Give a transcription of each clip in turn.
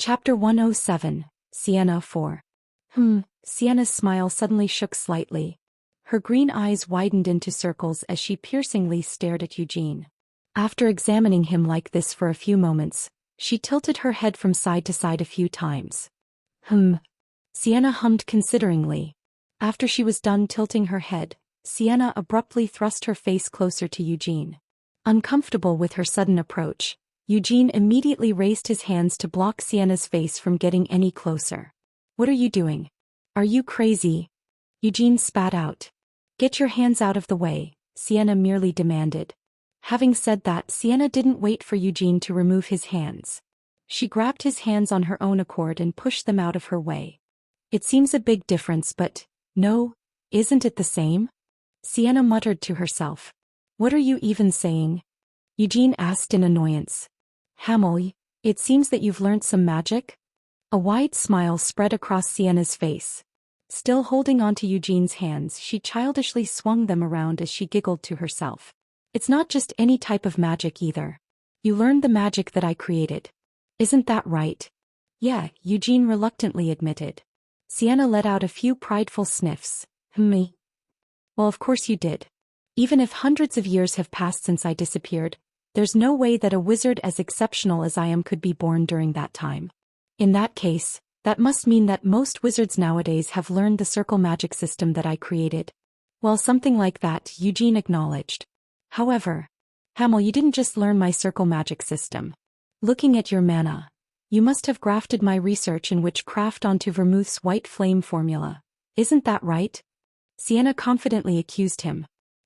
Chapter 107, Sienna 4. Sienna's smile suddenly shook slightly. Her green eyes widened into circles as she piercingly stared at Eugene. After examining him like this for a few moments, she tilted her head from side to side a few times. Sienna hummed consideringly. After she was done tilting her head, Sienna abruptly thrust her face closer to Eugene. Uncomfortable with her sudden approach, Eugene immediately raised his hands to block Sienna's face from getting any closer. "What are you doing? Are you crazy?" Eugene spat out. "Get your hands out of the way," Sienna merely demanded. Having said that, Sienna didn't wait for Eugene to remove his hands. She grabbed his hands on her own accord and pushed them out of her way. "It seems a big difference, but, no, isn't it the same?" Sienna muttered to herself. "What are you even saying?" Eugene asked in annoyance. "Hamel, it seems that you've learnt some magic?" A wide smile spread across Sienna's face. Still holding onto Eugene's hands, she childishly swung them around as she giggled to herself. "It's not just any type of magic either. You learned the magic that I created. Isn't that right?" "Yeah," Eugene reluctantly admitted. Sienna let out a few prideful sniffs. "Me? Well, of course you did. Even if hundreds of years have passed since I disappeared, there's no way that a wizard as exceptional as I am could be born during that time. In that case, that must mean that most wizards nowadays have learned the circle magic system that I created." "Well, something like that," Eugene acknowledged. "However, Hamel, you didn't just learn my circle magic system. Looking at your mana, you must have grafted my research in witchcraft onto Vermouth's white flame formula. Isn't that right?" Sienna confidently accused him.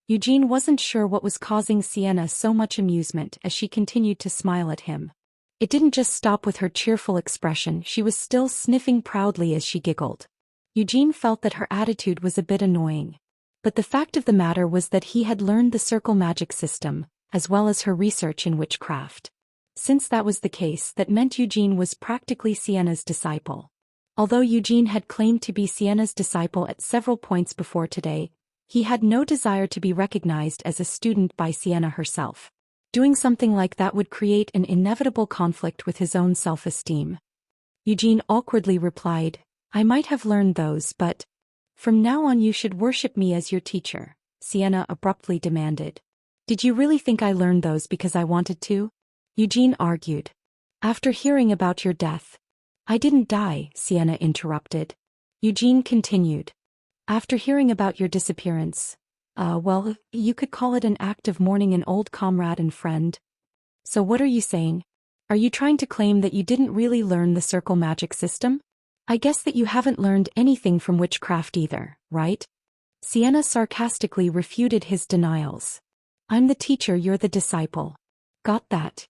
Eugene wasn't sure what was causing Sienna so much amusement as she continued to smile at him. It didn't just stop with her cheerful expression, she was still sniffing proudly as she giggled. Eugene felt that her attitude was a bit annoying. But the fact of the matter was that he had learned the circle magic system, as well as her research in witchcraft. Since that was the case, that meant Eugene was practically Sienna's disciple. Although Eugene had claimed to be Sienna's disciple at several points before today, he had no desire to be recognized as a student by Sienna herself. Doing something like that would create an inevitable conflict with his own self-esteem. Eugene awkwardly replied, "I might have learned those, but from now on you should worship me as your teacher," Sienna abruptly demanded. "Did you really think I learned those because I wanted to?" Eugene argued. "After hearing about your death—" "I didn't die," Sienna interrupted. Eugene continued. "After hearing about your disappearance, well, you could call it an act of mourning an old comrade and friend." "So what are you saying? Are you trying to claim that you didn't really learn the circle magic system? I guess that you haven't learned anything from witchcraft either, right?" Sienna sarcastically refuted his denials. "I'm the teacher, you're the disciple. Got that?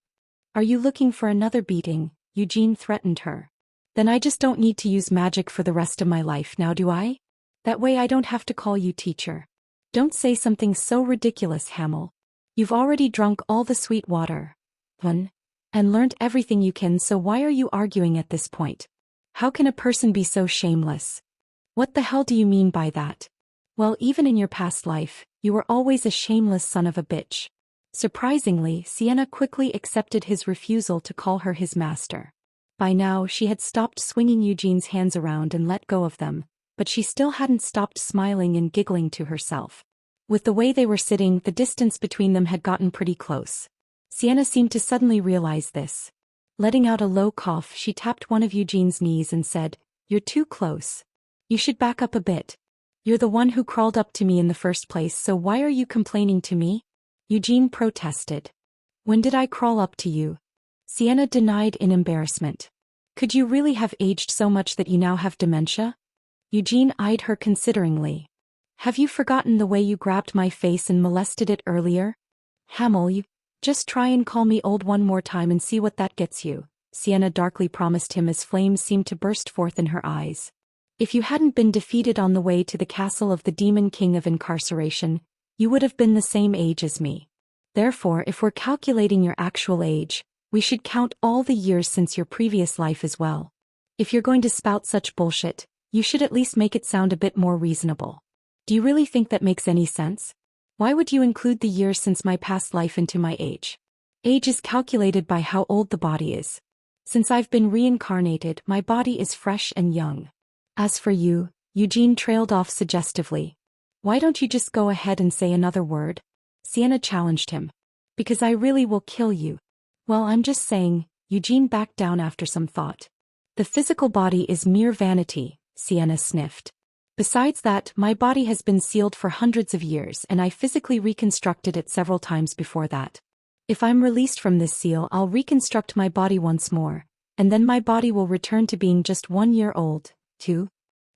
Are you looking for another beating?" Eugene threatened her. "Then I just don't need to use magic for the rest of my life now, do I? That way I don't have to call you teacher." "Don't say something so ridiculous, Hamel. You've already drunk all the sweet water. And learned everything you can, so why are you arguing at this point? How can a person be so shameless?" "What the hell do you mean by that?" "Well, even in your past life, you were always a shameless son of a bitch." Surprisingly, Sienna quickly accepted his refusal to call her his master. By now, she had stopped swinging Eugene's hands around and let go of them, but she still hadn't stopped smiling and giggling to herself. With the way they were sitting, the distance between them had gotten pretty close. Sienna seemed to suddenly realize this. Letting out a low cough, she tapped one of Eugene's knees and said, "You're too close. You should back up a bit. You're the one who crawled up to me in the first place, so why are you complaining to me?" Eugene protested. "When did I crawl up to you?" Sienna denied in embarrassment. "Could you really have aged so much that you now have dementia?" Eugene eyed her consideringly. "Have you forgotten the way you grabbed my face and molested it earlier?" "Hamel, you just try and call me old one more time and see what that gets you," Sienna darkly promised him as flames seemed to burst forth in her eyes. "If you hadn't been defeated on the way to the castle of the Demon King of Incarceration, you would have been the same age as me. Therefore, if we're calculating your actual age, we should count all the years since your previous life as well. If you're going to spout such bullshit, you should at least make it sound a bit more reasonable. Do you really think that makes any sense? Why would you include the years since my past life into my age? Age is calculated by how old the body is." Since I've been reincarnated, my body is fresh and young. As for you, Eugene trailed off suggestively. Why don't you just go ahead and say another word? Sienna challenged him. Because I really will kill you. Well, I'm just saying, Eugene backed down after some thought. The physical body is mere vanity, Sienna sniffed. Besides that, my body has been sealed for hundreds of years and I physically reconstructed it several times before that. If I'm released from this seal, I'll reconstruct my body once more, and then my body will return to being just 1 year old, too.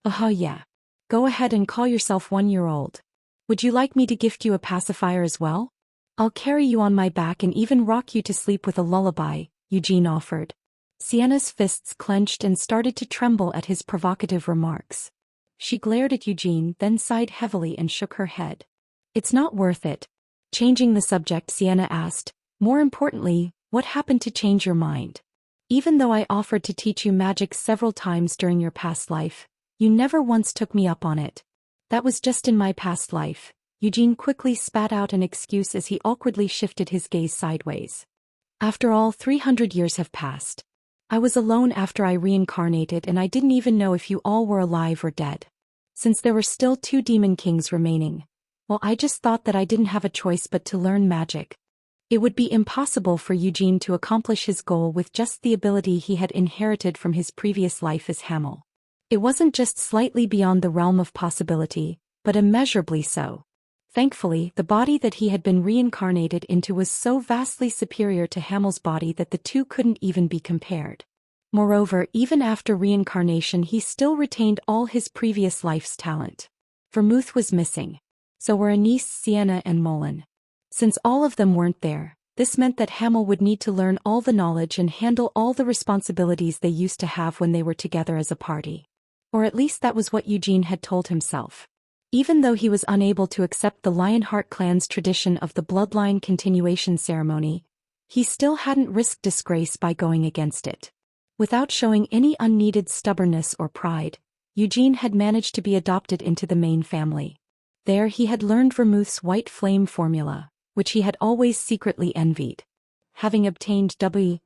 Yeah. Go ahead and call yourself 1 year old. Would you like me to gift you a pacifier as well? I'll carry you on my back and even rock you to sleep with a lullaby, Eugene offered. Sienna's fists clenched and started to tremble at his provocative remarks. She glared at Eugene, then sighed heavily and shook her head. It's not worth it. Changing the subject, Sienna asked, more importantly, what happened to change your mind? Even though I offered to teach you magic several times during your past life, you never once took me up on it. That was just in my past life. Eugene quickly spat out an excuse as he awkwardly shifted his gaze sideways. After all, 300 years have passed. I was alone after I reincarnated and I didn't even know if you all were alive or dead. Since there were still 2 demon kings remaining, well, I just thought that I didn't have a choice but to learn magic. It would be impossible for Eugene to accomplish his goal with just the ability he had inherited from his previous life as Hamel. It wasn't just slightly beyond the realm of possibility, but immeasurably so. Thankfully, the body that he had been reincarnated into was so vastly superior to Hamel's body that the two couldn't even be compared. Moreover, even after reincarnation he still retained all his previous life's talent. Vermouth was missing. So were Anise, Sienna and Mullen. Since all of them weren't there, this meant that Hamel would need to learn all the knowledge and handle all the responsibilities they used to have when they were together as a party. Or at least that was what Eugene had told himself. Even though he was unable to accept the Lionheart clan's tradition of the bloodline continuation ceremony, he still hadn't risked disgrace by going against it. Without showing any unneeded stubbornness or pride, Eugene had managed to be adopted into the main family. There he had learned Vermouth's white flame formula, which he had always secretly envied. Having obtained W,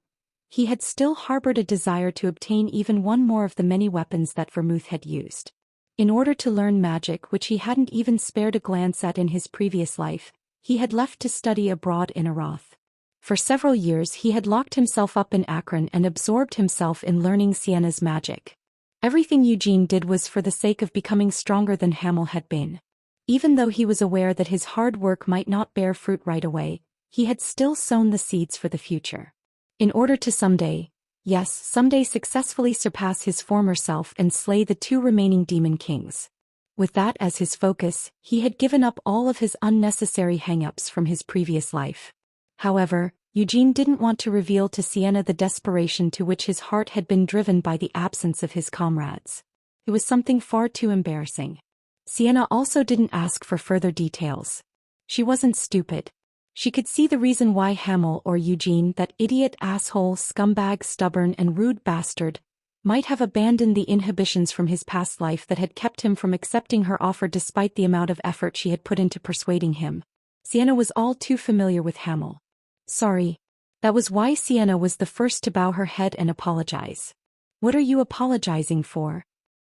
he had still harbored a desire to obtain even one more of the many weapons that Vermouth had used. In order to learn magic which he hadn't even spared a glance at in his previous life, he had left to study abroad in Arath. For several years he had locked himself up in Akron and absorbed himself in learning Sienna's magic. Everything Eugene did was for the sake of becoming stronger than Hamel had been. Even though he was aware that his hard work might not bear fruit right away, he had still sown the seeds for the future. In order to someday successfully surpass his former self and slay the 2 remaining demon kings. With that as his focus, he had given up all of his unnecessary hang-ups from his previous life. However, Eugene didn't want to reveal to Sienna the desperation to which his heart had been driven by the absence of his comrades. It was something far too embarrassing. Sienna also didn't ask for further details. She wasn't stupid. She could see the reason why Hamel or Eugene, that idiot, asshole, scumbag, stubborn and rude bastard, might have abandoned the inhibitions from his past life that had kept him from accepting her offer despite the amount of effort she had put into persuading him. Sienna was all too familiar with Hamel. Sorry. That was why Sienna was the first to bow her head and apologize. What are you apologizing for?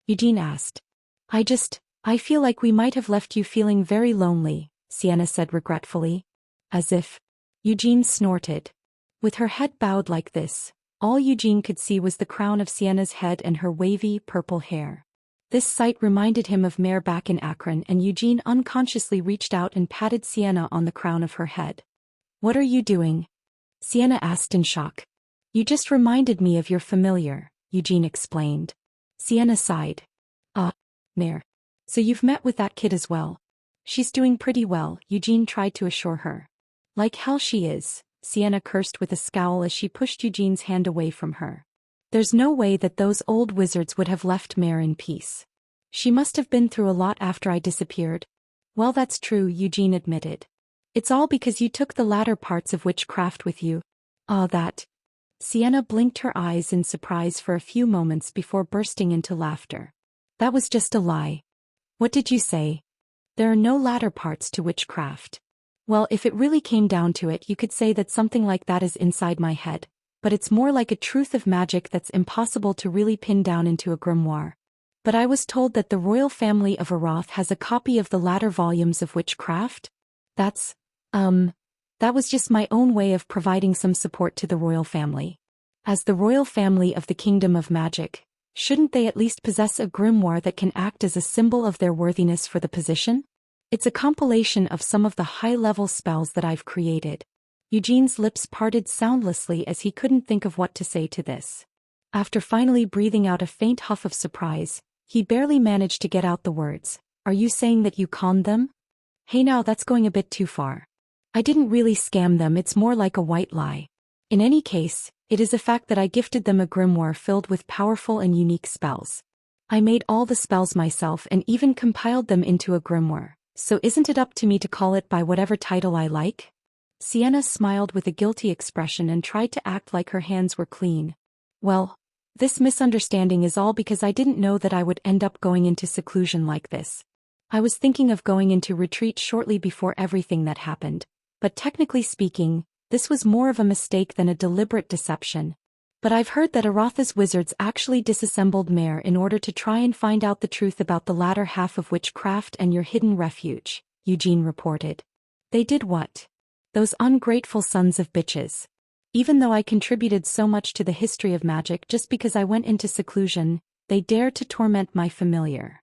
Eugene asked. I feel like we might have left you feeling very lonely, Sienna said regretfully. As if. Eugene snorted. With her head bowed like this, all Eugene could see was the crown of Sienna's head and her wavy, purple hair. This sight reminded him of Mare back in Akron and Eugene unconsciously reached out and patted Sienna on the crown of her head. What are you doing? Sienna asked in shock. You just reminded me of your familiar, Eugene explained. Sienna sighed. Mare. So you've met with that kid as well. She's doing pretty well, Eugene tried to assure her. Like hell she is, Sienna cursed with a scowl as she pushed Eugene's hand away from her. There's no way that those old wizards would have left Mare in peace. She must have been through a lot after I disappeared. Well, that's true, Eugene admitted. It's all because you took the latter parts of witchcraft with you. That. Sienna blinked her eyes in surprise for a few moments before bursting into laughter. That was just a lie. What did you say? There are no latter parts to witchcraft. Well, if it really came down to it, you could say that something like that is inside my head, but it's more like a truth of magic that's impossible to really pin down into a grimoire. But I was told that the royal family of Aroth has a copy of the latter volumes of witchcraft? That was just my own way of providing some support to the royal family. As the royal family of the Kingdom of Magic, shouldn't they at least possess a grimoire that can act as a symbol of their worthiness for the position? It's a compilation of some of the high-level spells that I've created. Eugene's lips parted soundlessly as he couldn't think of what to say to this. After finally breathing out a faint huff of surprise, he barely managed to get out the words, "Are you saying that you conned them?" Hey now, that's going a bit too far. I didn't really scam them, it's more like a white lie. In any case, it is a fact that I gifted them a grimoire filled with powerful and unique spells. I made all the spells myself and even compiled them into a grimoire, so isn't it up to me to call it by whatever title I like? Sienna smiled with a guilty expression and tried to act like her hands were clean. Well, this misunderstanding is all because I didn't know that I would end up going into seclusion like this. I was thinking of going into retreat shortly before everything that happened, but technically speaking, this was more of a mistake than a deliberate deception. But I've heard that Arotha's wizards actually disassembled Mare in order to try and find out the truth about the latter half of witchcraft and your hidden refuge, Eugene reported. They did what? Those ungrateful sons of bitches. Even though I contributed so much to the history of magic just because I went into seclusion, they dared to torment my familiar.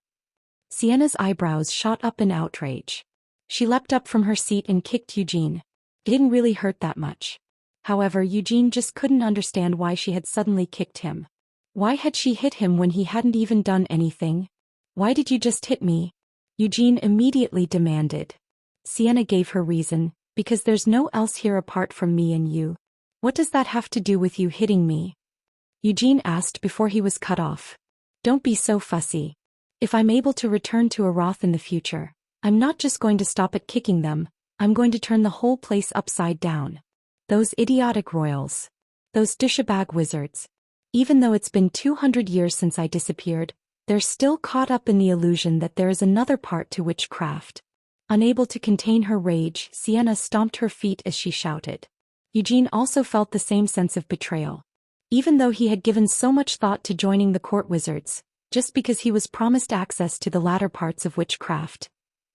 Sienna's eyebrows shot up in outrage. She leapt up from her seat and kicked Eugene. It didn't really hurt that much. However, Eugene just couldn't understand why she had suddenly kicked him. Why had she hit him when he hadn't even done anything? Why did you just hit me? Eugene immediately demanded. Sienna gave her reason, because there's no else here apart from me and you. What does that have to do with you hitting me? Eugene asked before he was cut off. Don't be so fussy. If I'm able to return to Aroth in the future, I'm not just going to stop at kicking them, I'm going to turn the whole place upside down. Those idiotic royals. Those douchebag wizards. Even though it's been 200 years since I disappeared, they're still caught up in the illusion that there is another part to witchcraft. Unable to contain her rage, Sienna stomped her feet as she shouted. Eugene also felt the same sense of betrayal. Even though he had given so much thought to joining the court wizards, just because he was promised access to the latter parts of witchcraft,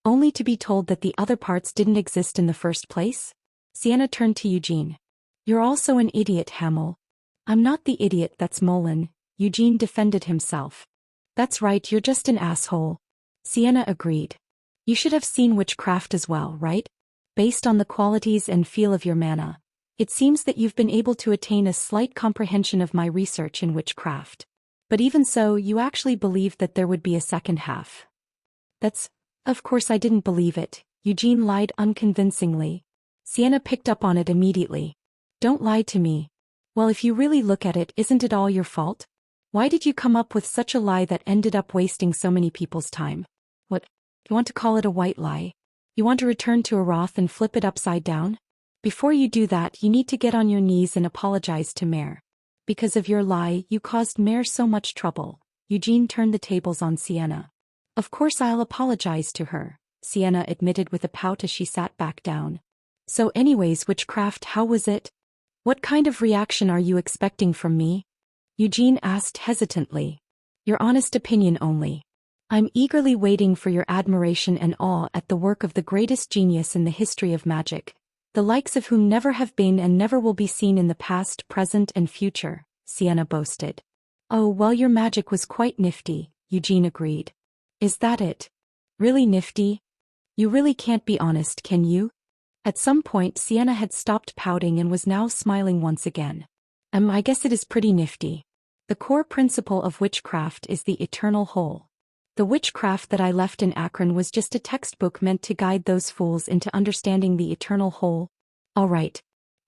only to be told that the other parts didn't exist in the first place? Sienna turned to Eugene. You're also an idiot, Hamel. I'm not the idiot that's Mullen, Eugene defended himself. That's right, you're just an asshole. Sienna agreed. You should have seen witchcraft as well, right? Based on the qualities and feel of your mana, it seems that you've been able to attain a slight comprehension of my research in witchcraft. But even so, you actually believed that there would be a second half. Of course I didn't believe it, Eugene lied unconvincingly. Sienna picked up on it immediately. Don't lie to me. Well, if you really look at it, isn't it all your fault? Why did you come up with such a lie that ended up wasting so many people's time? What? You want to call it a white lie? You want to return to Aroth and flip it upside down? Before you do that, you need to get on your knees and apologize to Mare. Because of your lie, you caused Mare so much trouble. Eugene turned the tables on Sienna. Of course I'll apologize to her, Sienna admitted with a pout as she sat back down. So anyways, witchcraft, how was it? What kind of reaction are you expecting from me? Eugene asked hesitantly. Your honest opinion only. I'm eagerly waiting for your admiration and awe at the work of the greatest genius in the history of magic, the likes of whom never have been and never will be seen in the past, present, and future, Sienna boasted. Oh, well, your magic was quite nifty, Eugene agreed. Is that it? Really nifty? You really can't be honest, can you? At some point Sienna had stopped pouting and was now smiling once again. I guess it is pretty nifty. The core principle of witchcraft is the eternal whole. The witchcraft that I left in Akron was just a textbook meant to guide those fools into understanding the eternal whole. All right.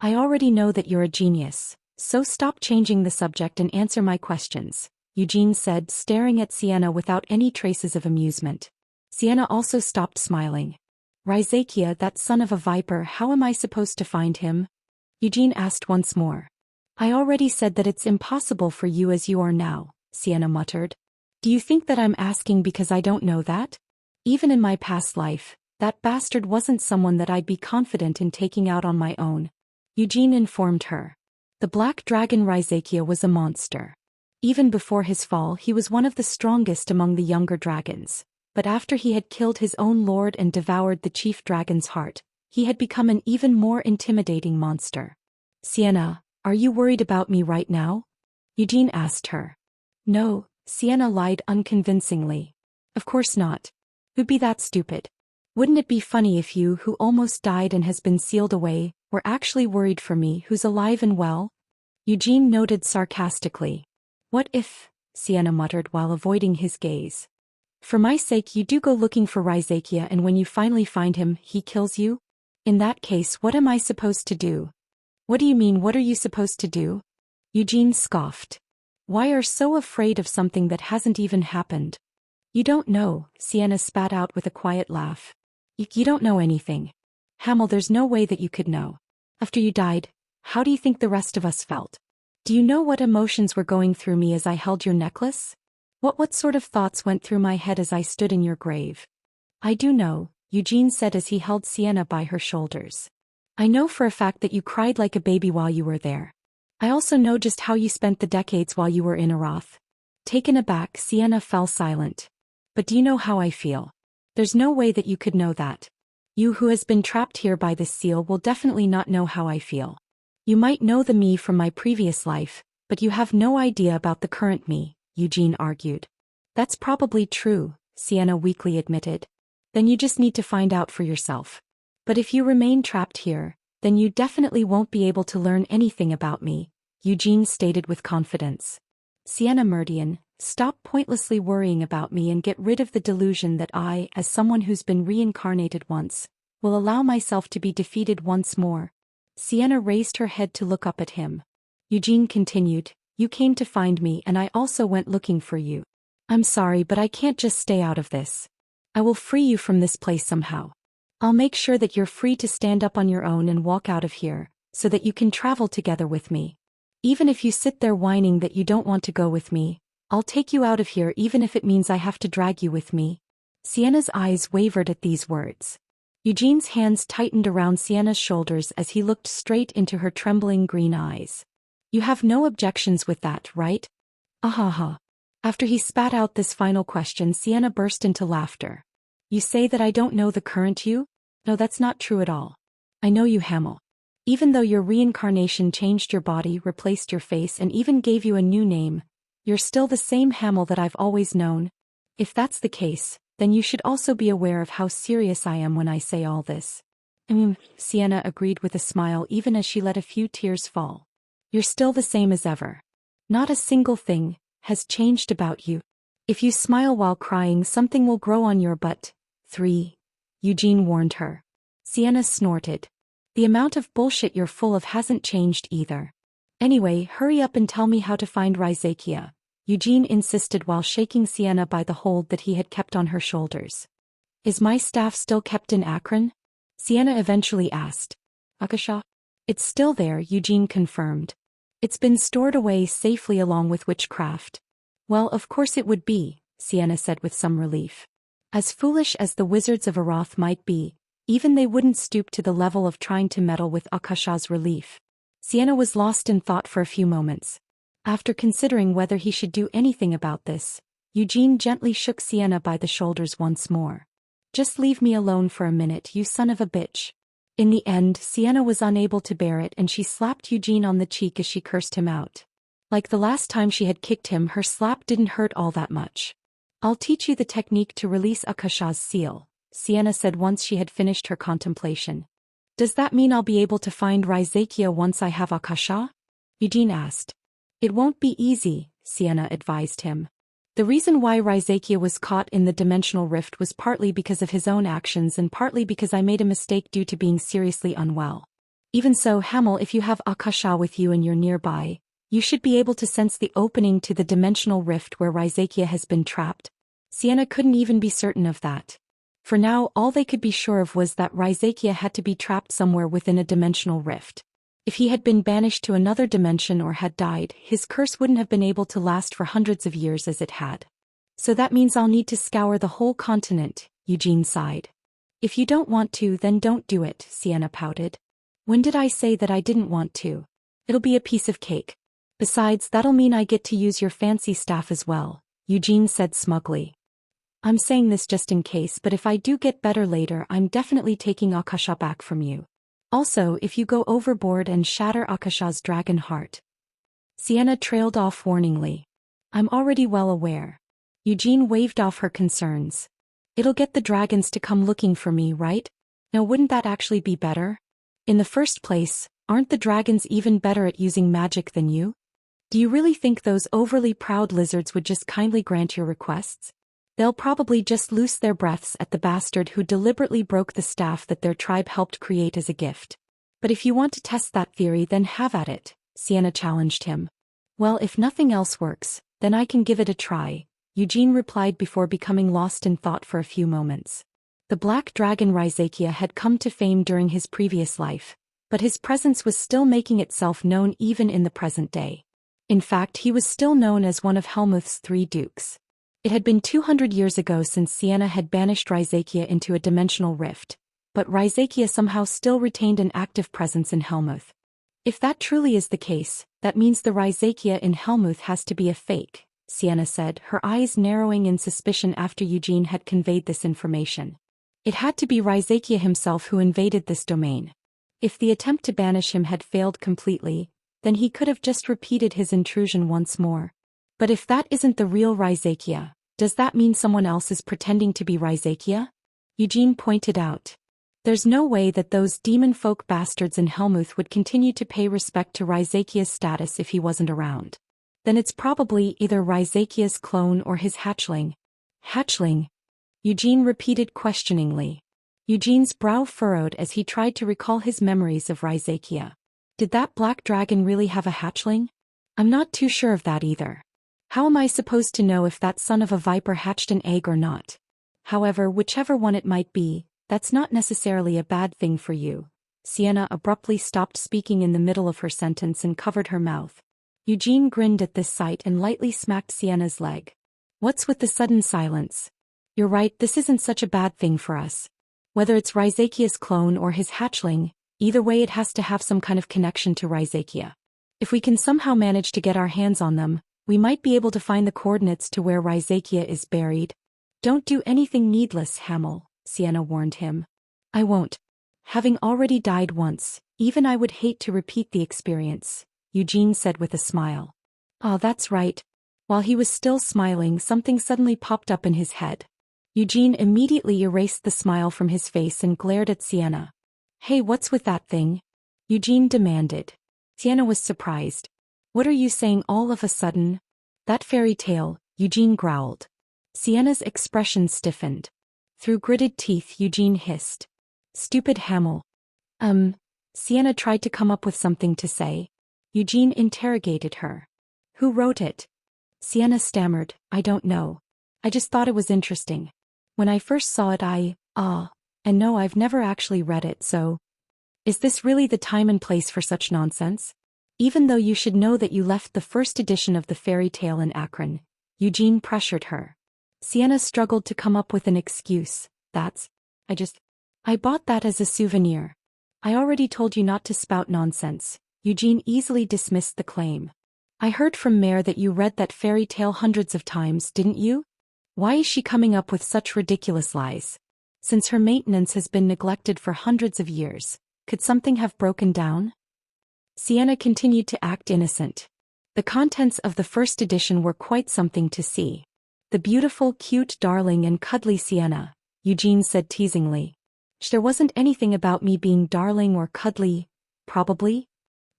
I already know that you're a genius, so stop changing the subject and answer my questions, Eugene said, staring at Sienna without any traces of amusement. Sienna also stopped smiling. Raizakia, that son of a viper, how am I supposed to find him? Eugene asked once more. I already said that it's impossible for you as you are now, Sienna muttered. Do you think that I'm asking because I don't know that? Even in my past life, that bastard wasn't someone that I'd be confident in taking out on my own. Eugene informed her. The black dragon Raizakia was a monster. Even before his fall, he was one of the strongest among the younger dragons. But after he had killed his own lord and devoured the chief dragon's heart, he had become an even more intimidating monster. Sienna, are you worried about me right now? Eugene asked her. No, Sienna lied unconvincingly. Of course not. Who'd be that stupid? Wouldn't it be funny if you, who almost died and has been sealed away, were actually worried for me, who's alive and well? Eugene noted sarcastically. What if, Sienna muttered while avoiding his gaze. For my sake you do go looking for Raizakia, and when you finally find him, he kills you? In that case, what am I supposed to do? What do you mean, what are you supposed to do? Eugene scoffed. Why are so afraid of something that hasn't even happened? You don't know, Sienna spat out with a quiet laugh. You don't know anything. Hamel, there's no way that you could know. After you died, how do you think the rest of us felt? Do you know what emotions were going through me as I held your necklace? What sort of thoughts went through my head as I stood in your grave? I do know, Eugene said as he held Sienna by her shoulders. I know for a fact that you cried like a baby while you were there. I also know just how you spent the decades while you were in Arath. Taken aback, Sienna fell silent. But do you know how I feel? There's no way that you could know that. You who has been trapped here by this seal will definitely not know how I feel. You might know the me from my previous life, but you have no idea about the current me, Eugene argued. That's probably true, Sienna weakly admitted. Then you just need to find out for yourself. But if you remain trapped here, then you definitely won't be able to learn anything about me, Eugene stated with confidence. Sienna Meridian, stop pointlessly worrying about me and get rid of the delusion that I, as someone who's been reincarnated once, will allow myself to be defeated once more. Sienna raised her head to look up at him. Eugene continued, you came to find me and I also went looking for you. I'm sorry, but I can't just stay out of this. I will free you from this place somehow. I'll make sure that you're free to stand up on your own and walk out of here, so that you can travel together with me. Even if you sit there whining that you don't want to go with me, I'll take you out of here even if it means I have to drag you with me. Sienna's eyes wavered at these words. Eugene's hands tightened around Sienna's shoulders as he looked straight into her trembling green eyes. You have no objections with that, right? Ahaha. After he spat out this final question, Sienna burst into laughter. You say that I don't know the current you? No, that's not true at all. I know you, Hamel. Even though your reincarnation changed your body, replaced your face, and even gave you a new name, you're still the same Hamel that I've always known. If that's the case, then you should also be aware of how serious I am when I say all this. Sienna agreed with a smile even as she let a few tears fall. You're still the same as ever. Not a single thing has changed about you. If you smile while crying, something will grow on your butt. 3. Eugene warned her. Sienna snorted. The amount of bullshit you're full of hasn't changed either. Anyway, hurry up and tell me how to find Raizakia, Eugene insisted while shaking Sienna by the hold that he had kept on her shoulders. Is my staff still kept in Akron? Sienna eventually asked. Akasha? It's still there, Eugene confirmed. It's been stored away safely along with witchcraft. Well, of course it would be, Sienna said with some relief. As foolish as the wizards of Arath might be, even they wouldn't stoop to the level of trying to meddle with Akasha's relief. Sienna was lost in thought for a few moments. After considering whether he should do anything about this, Eugene gently shook Sienna by the shoulders once more. Just leave me alone for a minute, you son of a bitch. In the end, Sienna was unable to bear it and she slapped Eugene on the cheek as she cursed him out. Like the last time she had kicked him, her slap didn't hurt all that much. I'll teach you the technique to release Akasha's seal, Sienna said once she had finished her contemplation. Does that mean I'll be able to find Raizakia once I have Akasha? Eugene asked. It won't be easy, Sienna advised him. The reason why Raizakia was caught in the dimensional rift was partly because of his own actions and partly because I made a mistake due to being seriously unwell. Even so, Hamel, if you have Akasha with you and you're nearby, you should be able to sense the opening to the dimensional rift where Raizakia has been trapped. Sienna couldn't even be certain of that. For now, all they could be sure of was that Raizakia had to be trapped somewhere within a dimensional rift. If he had been banished to another dimension or had died, his curse wouldn't have been able to last for hundreds of years as it had. So that means I'll need to scour the whole continent, Eugene sighed. If you don't want to, then don't do it, Sienna pouted. When did I say that I didn't want to? It'll be a piece of cake. Besides, that'll mean I get to use your fancy staff as well, Eugene said smugly. I'm saying this just in case, but if I do get better later, I'm definitely taking Akasha back from you. Also, if you go overboard and shatter Akasha's dragon heart. Sienna trailed off warningly. I'm already well aware. Eugene waved off her concerns. It'll get the dragons to come looking for me, right? Now wouldn't that actually be better? In the first place, aren't the dragons even better at using magic than you? Do you really think those overly proud lizards would just kindly grant your requests? They'll probably just loose their breaths at the bastard who deliberately broke the staff that their tribe helped create as a gift. But if you want to test that theory, then have at it, Sienna challenged him. Well, if nothing else works, then I can give it a try, Eugene replied before becoming lost in thought for a few moments. The black dragon Raizakia had come to fame during his previous life, but his presence was still making itself known even in the present day. In fact, he was still known as one of Helmuth's 3 dukes. It had been 200 years ago since Sienna had banished Raizakia into a dimensional rift, but Raizakia somehow still retained an active presence in Helmuth. If that truly is the case, that means the Raizakia in Helmuth has to be a fake, Sienna said, her eyes narrowing in suspicion after Eugene had conveyed this information. It had to be Raizakia himself who invaded this domain. If the attempt to banish him had failed completely, then he could have just repeated his intrusion once more. But if that isn't the real Raizakia, does that mean someone else is pretending to be Raizakia? Eugene pointed out. There's no way that those demon folk bastards in Helmuth would continue to pay respect to Raizakia's status if he wasn't around. Then it's probably either Raizakia's clone or his hatchling. Hatchling? Eugene repeated questioningly. Eugene's brow furrowed as he tried to recall his memories of Raizakia. Did that black dragon really have a hatchling? I'm not too sure of that either. How am I supposed to know if that son of a viper hatched an egg or not? However, whichever one it might be, that's not necessarily a bad thing for you. Sienna abruptly stopped speaking in the middle of her sentence and covered her mouth. Eugene grinned at this sight and lightly smacked Sienna's leg. What's with the sudden silence? You're right, this isn't such a bad thing for us. Whether it's Raizakia's clone or his hatchling, either way it has to have some kind of connection to Raizakia. If we can somehow manage to get our hands on them, we might be able to find the coordinates to where Raizakia is buried. Don't do anything needless, Hamel, Sienna warned him. I won't. Having already died once, even I would hate to repeat the experience, Eugene said with a smile. Oh, that's right. While he was still smiling, something suddenly popped up in his head. Eugene immediately erased the smile from his face and glared at Sienna. Hey, what's with that thing? Eugene demanded. Sienna was surprised. What are you saying all of a sudden? That fairy tale, Eugene growled. Sienna's expression stiffened. Through gritted teeth, Eugene hissed. Stupid Hamel. Sienna tried to come up with something to say. Eugene interrogated her. Who wrote it? Sienna stammered, I don't know. I just thought it was interesting. When I first saw it and no, I've never actually read it, so. Is this really the time and place for such nonsense? Even though you should know that you left the first edition of the fairy tale in Akron, Eugene pressured her. Sienna struggled to come up with an excuse. I bought that as a souvenir. I already told you not to spout nonsense. Eugene easily dismissed the claim. I heard from Mare that you read that fairy tale hundreds of times, didn't you? Why is she coming up with such ridiculous lies? Since her maintenance has been neglected for hundreds of years, could something have broken down? Sienna continued to act innocent. The contents of the first edition were quite something to see. The beautiful, cute, darling and cuddly Sienna, Eugene said teasingly. There wasn't anything about me being darling or cuddly, probably?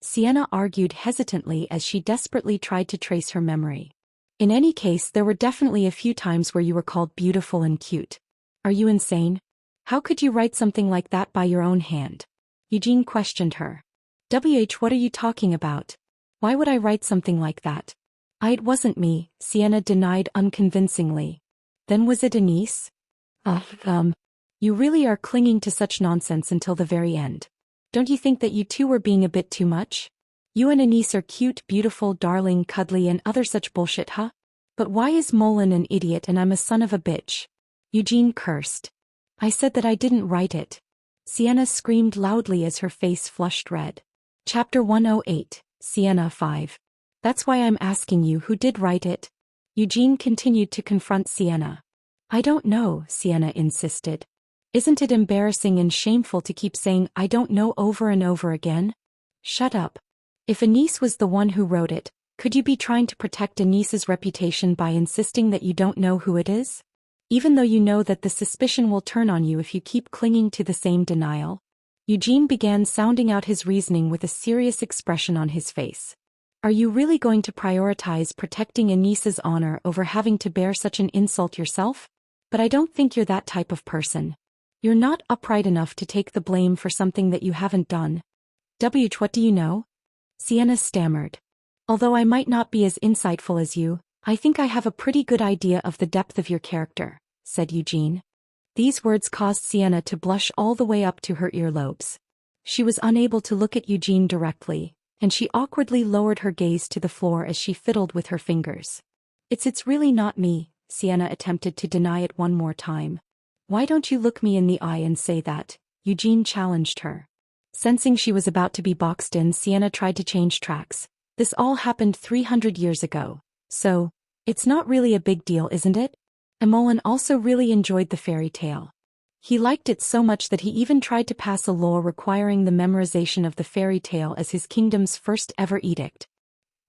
Sienna argued hesitantly as she desperately tried to trace her memory. In any case, there were definitely a few times where you were called beautiful and cute. Are you insane? How could you write something like that by your own hand? Eugene questioned her. What are you talking about? Why would I write something like that? It wasn't me, Sienna denied unconvincingly. Then was it Anise? You really are clinging to such nonsense until the very end. Don't you think that you two were being a bit too much? You and Anise are cute, beautiful, darling, cuddly and other such bullshit, huh? But why is Mullen an idiot and I'm a son of a bitch? Eugene cursed. I said that I didn't write it. Sienna screamed loudly as her face flushed red. Chapter 108, Sienna 5. That's why I'm asking you who did write it. Eugene continued to confront Sienna. I don't know, Sienna insisted. Isn't it embarrassing and shameful to keep saying I don't know over and over again? Shut up. If Anise was the one who wrote it, could you be trying to protect Anise's reputation by insisting that you don't know who it is? Even though you know that the suspicion will turn on you if you keep clinging to the same denial? Eugene began sounding out his reasoning with a serious expression on his face. Are you really going to prioritize protecting Anise's honor over having to bear such an insult yourself? But I don't think you're that type of person. You're not upright enough to take the blame for something that you haven't done. What do you know? Sienna stammered. Although I might not be as insightful as you, I think I have a pretty good idea of the depth of your character, said Eugene. These words caused Sienna to blush all the way up to her earlobes. She was unable to look at Eugene directly, and she awkwardly lowered her gaze to the floor as she fiddled with her fingers. It's really not me, Sienna attempted to deny it one more time. Why don't you look me in the eye and say that? Eugene challenged her. Sensing she was about to be boxed in, Sienna tried to change tracks. This all happened 300 years ago. So, it's not really a big deal, isn't it? Emolyn also really enjoyed the fairy tale. He liked it so much that he even tried to pass a law requiring the memorization of the fairy tale as his kingdom's first ever edict.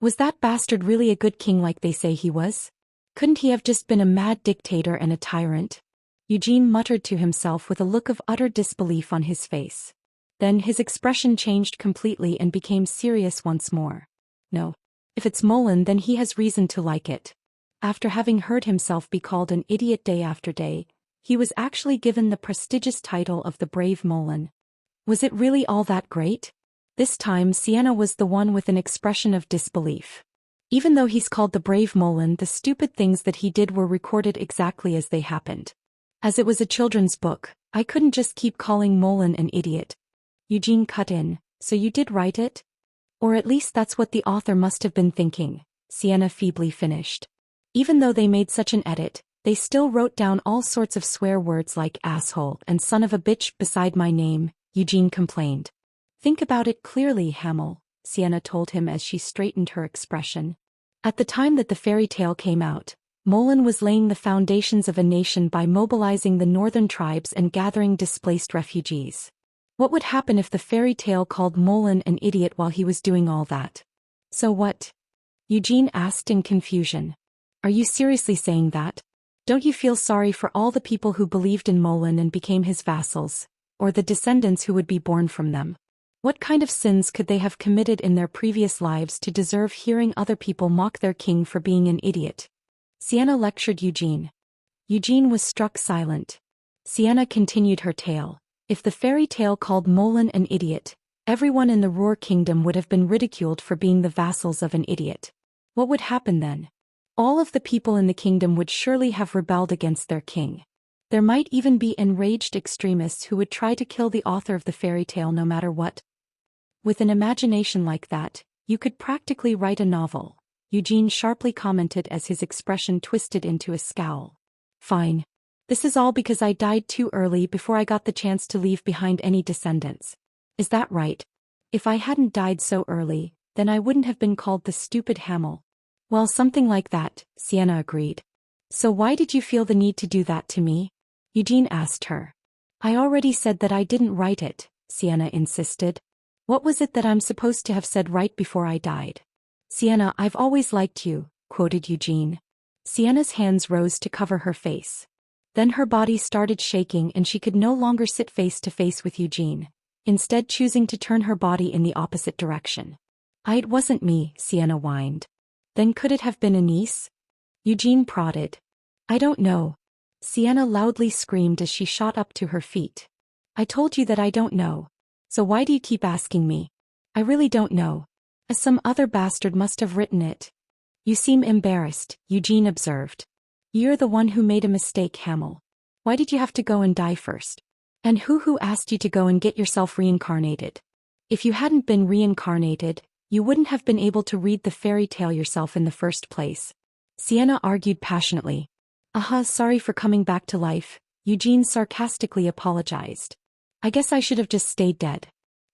Was that bastard really a good king like they say he was? Couldn't he have just been a mad dictator and a tyrant? Eugene muttered to himself with a look of utter disbelief on his face. Then his expression changed completely and became serious once more. No. If it's Molyn, then he has reason to like it. After having heard himself be called an idiot day after day, he was actually given the prestigious title of the Brave Molyn. Was it really all that great? This time Sienna was the one with an expression of disbelief. Even though he's called the Brave Molyn, the stupid things that he did were recorded exactly as they happened. As it was a children's book, I couldn't just keep calling Molyn an idiot. Eugene cut in. So you did write it? Or at least that's what the author must have been thinking, Sienna feebly finished. Even though they made such an edit, they still wrote down all sorts of swear words like asshole and son of a bitch beside my name, Eugene complained. Think about it clearly, Hamel, Sienna told him as she straightened her expression. At the time that the fairy tale came out, Molyn was laying the foundations of a nation by mobilizing the northern tribes and gathering displaced refugees. What would happen if the fairy tale called Molyn an idiot while he was doing all that? So what? Eugene asked in confusion. Are you seriously saying that? Don't you feel sorry for all the people who believed in Molyn and became his vassals, or the descendants who would be born from them? What kind of sins could they have committed in their previous lives to deserve hearing other people mock their king for being an idiot? Sienna lectured Eugene. Eugene was struck silent. Sienna continued her tale. If the fairy tale called Molyn an idiot, everyone in the Roar Kingdom would have been ridiculed for being the vassals of an idiot. What would happen then? All of the people in the kingdom would surely have rebelled against their king. There might even be enraged extremists who would try to kill the author of the fairy tale no matter what. With an imagination like that, you could practically write a novel, Eugene sharply commented as his expression twisted into a scowl. Fine. This is all because I died too early before I got the chance to leave behind any descendants. Is that right? If I hadn't died so early, then I wouldn't have been called the stupid Hamel. Well, something like that, Sienna agreed. So why did you feel the need to do that to me? Eugene asked her. I already said that I didn't write it, Sienna insisted. What was it that I'm supposed to have said right before I died? Sienna, I've always liked you, quoted Eugene. Sienna's hands rose to cover her face. Then her body started shaking and she could no longer sit face to face with Eugene, instead choosing to turn her body in the opposite direction. It wasn't me, Sienna whined. Then could it have been Anise? Eugene prodded. I don't know. Sienna loudly screamed as she shot up to her feet. I told you that I don't know. So why do you keep asking me? I really don't know. Some other bastard must have written it. You seem embarrassed, Eugene observed. You're the one who made a mistake, Hamel. Why did you have to go and die first? And who asked you to go and get yourself reincarnated? If you hadn't been reincarnated, you wouldn't have been able to read the fairy tale yourself in the first place. Sienna argued passionately. Sorry for coming back to life, Eugene sarcastically apologized. I guess I should have just stayed dead.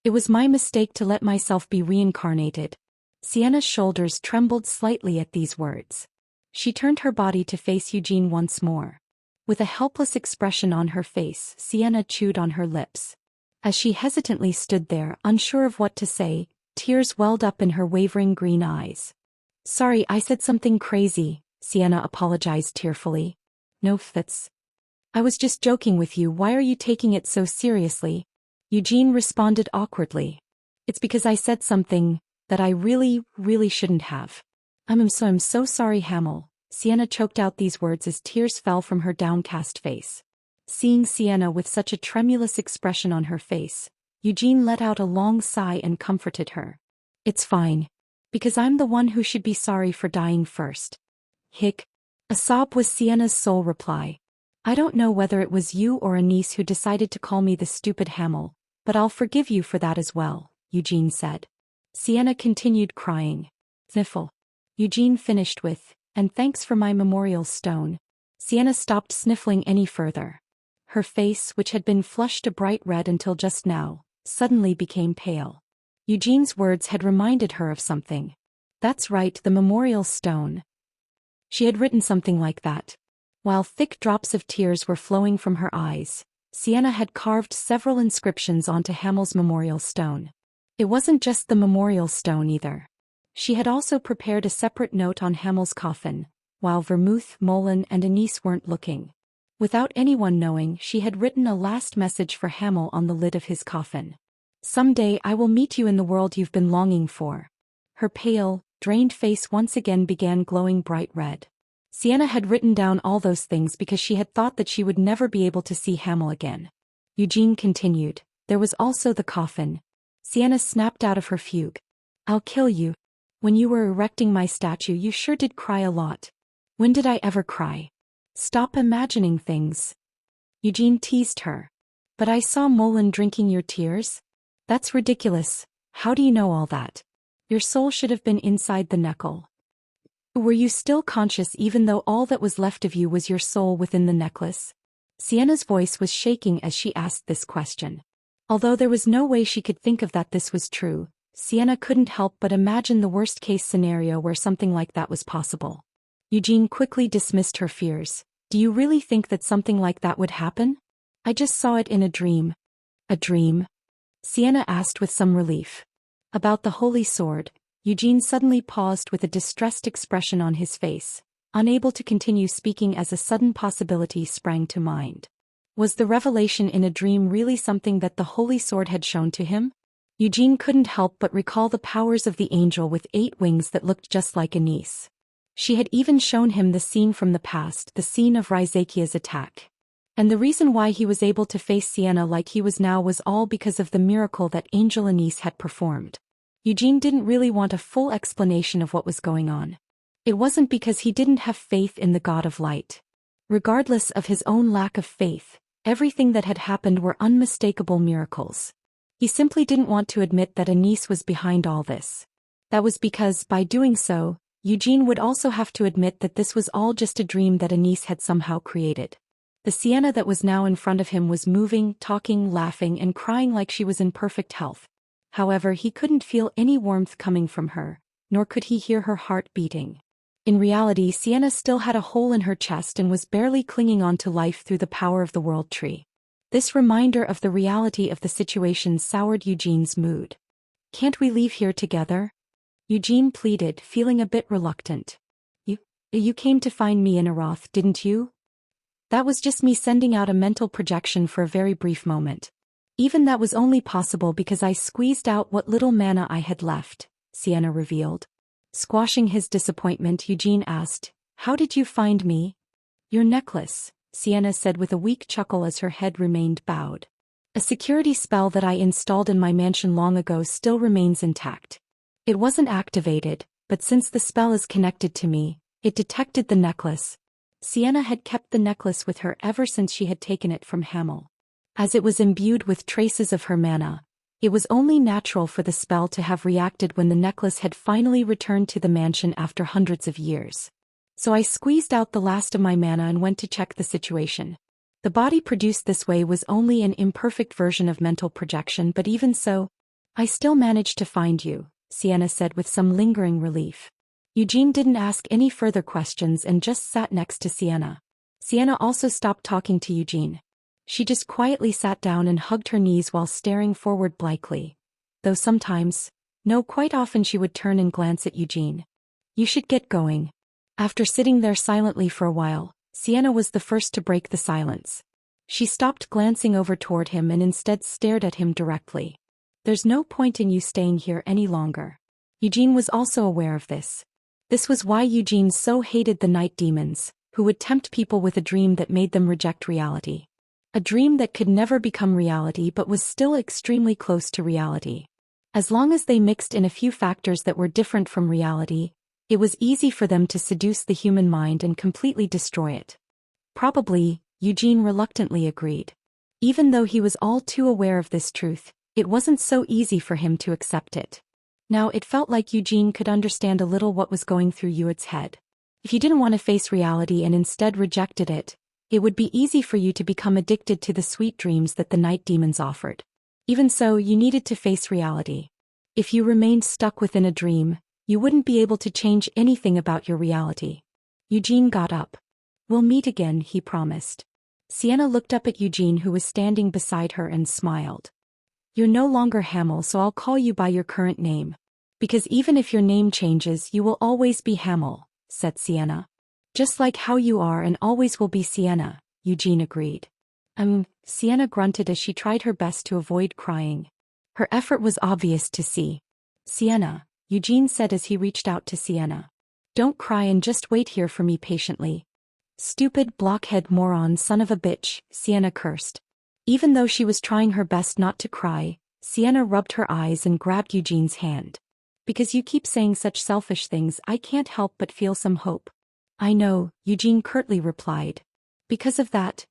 It was my mistake to let myself be reincarnated. Sienna's shoulders trembled slightly at these words. She turned her body to face Eugene once more. With a helpless expression on her face, Sienna chewed on her lips. As she hesitantly stood there, unsure of what to say, tears welled up in her wavering green eyes. "Sorry, I said something crazy," Sienna apologized tearfully. "No, that's... I was just joking with you. Why are you taking it so seriously?" Eugene responded awkwardly. "It's because I said something that I really shouldn't have. I'm so sorry, Hamel." Sienna choked out these words as tears fell from her downcast face. Seeing Sienna with such a tremulous expression on her face, Eugene let out a long sigh and comforted her. "It's fine. Because I'm the one who should be sorry for dying first." "Hick." A sob was Sienna's sole reply. "I don't know whether it was you or a niece who decided to call me the stupid Hamel, but I'll forgive you for that as well," Eugene said. Sienna continued crying. "Sniffle." Eugene finished with, "And thanks for my memorial stone." Sienna stopped sniffling any further. Her face, which had been flushed a bright red until just now, suddenly became pale. Eugene's words had reminded her of something. That's right, the memorial stone. She had written something like that. While thick drops of tears were flowing from her eyes, Sienna had carved several inscriptions onto Hamel's memorial stone. It wasn't just the memorial stone either. She had also prepared a separate note on Hamel's coffin, while Vermouth, Molin, and Anise weren't looking. Without anyone knowing, she had written a last message for Hamel on the lid of his coffin. "Someday I will meet you in the world you've been longing for." Her pale, drained face once again began glowing bright red. Sienna had written down all those things because she had thought that she would never be able to see Hamel again. Eugene continued, "There was also the coffin." Sienna snapped out of her fugue. "I'll kill you. When you were erecting my statue, you sure did cry a lot." "When did I ever cry?" "Stop imagining things." Eugene teased her. "But I saw Molin drinking your tears." "That's ridiculous. How do you know all that? Your soul should have been inside the necklace." "Were you still conscious even though all that was left of you was your soul within the necklace?" Sienna's voice was shaking as she asked this question. Although there was no way she could think of that this was true, Sienna couldn't help but imagine the worst-case scenario where something like that was possible. Eugene quickly dismissed her fears. "Do you really think that something like that would happen?" "I just saw it in a dream." "A dream?" Sienna asked with some relief. "About the holy sword." Eugene suddenly paused with a distressed expression on his face, unable to continue speaking as a sudden possibility sprang to mind. Was the revelation in a dream really something that the holy sword had shown to him? Eugene couldn't help but recall the powers of the angel with 8 wings that looked just like Anise. She had even shown him the scene from the past, the scene of Ryzakia's attack. And the reason why he was able to face Sienna like he was now was all because of the miracle that Angel Anise had performed. Eugene didn't really want a full explanation of what was going on. It wasn't because he didn't have faith in the God of Light. Regardless of his own lack of faith, everything that had happened were unmistakable miracles. He simply didn't want to admit that Anise was behind all this. That was because, by doing so, Eugene would also have to admit that this was all just a dream that Anise had somehow created. The Sienna that was now in front of him was moving, talking, laughing, and crying like she was in perfect health. However, he couldn't feel any warmth coming from her, nor could he hear her heart beating. In reality, Sienna still had a hole in her chest and was barely clinging on to life through the power of the World Tree. This reminder of the reality of the situation soured Eugene's mood. "Can't we leave here together?" Eugene pleaded, feeling a bit reluctant. You came to find me in Aroth, didn't you?" "That was just me sending out a mental projection for a very brief moment. Even that was only possible because I squeezed out what little mana I had left," Sienna revealed. Squashing his disappointment, Eugene asked, "How did you find me?" "Your necklace," Sienna said with a weak chuckle as her head remained bowed. "A security spell that I installed in my mansion long ago still remains intact. It wasn't activated, but since the spell is connected to me, it detected the necklace." Sienna had kept the necklace with her ever since she had taken it from Hamel. As it was imbued with traces of her mana, it was only natural for the spell to have reacted when the necklace had finally returned to the mansion after hundreds of years. "So I squeezed out the last of my mana and went to check the situation. The body produced this way was only an imperfect version of mental projection, but even so, I still managed to find you," Sienna said with some lingering relief. Eugene didn't ask any further questions and just sat next to Sienna. Sienna also stopped talking to Eugene. She just quietly sat down and hugged her knees while staring forward blankly. Though sometimes, no, quite often she would turn and glance at Eugene. You should get going. After sitting there silently for a while, Sienna was the first to break the silence. She stopped glancing over toward him and instead stared at him directly. There's no point in you staying here any longer. Eugene was also aware of this. This was why Eugene so hated the night demons, who would tempt people with a dream that made them reject reality. A dream that could never become reality but was still extremely close to reality. As long as they mixed in a few factors that were different from reality, it was easy for them to seduce the human mind and completely destroy it. Probably, Eugene reluctantly agreed. Even though he was all too aware of this truth, it wasn't so easy for him to accept it. Now it felt like Eugene could understand a little what was going through Yuet's head. If you didn't want to face reality and instead rejected it, it would be easy for you to become addicted to the sweet dreams that the night demons offered. Even so, you needed to face reality. If you remained stuck within a dream, you wouldn't be able to change anything about your reality. Eugene got up. We'll meet again, he promised. Sienna looked up at Eugene, who was standing beside her, and smiled. You're no longer Hamel, so I'll call you by your current name. Because even if your name changes, you will always be Hamel, said Sienna. Just like how you are and always will be Sienna, Eugene agreed. Sienna grunted as she tried her best to avoid crying. Her effort was obvious to see. Sienna, Eugene said as he reached out to Sienna. Don't cry and just wait here for me patiently. Stupid blockhead moron son of a bitch, Sienna cursed. Even though she was trying her best not to cry, Sienna rubbed her eyes and grabbed Eugene's hand. Because you keep saying such selfish things, I can't help but feel some hope. I know, Eugene curtly replied. Because of that,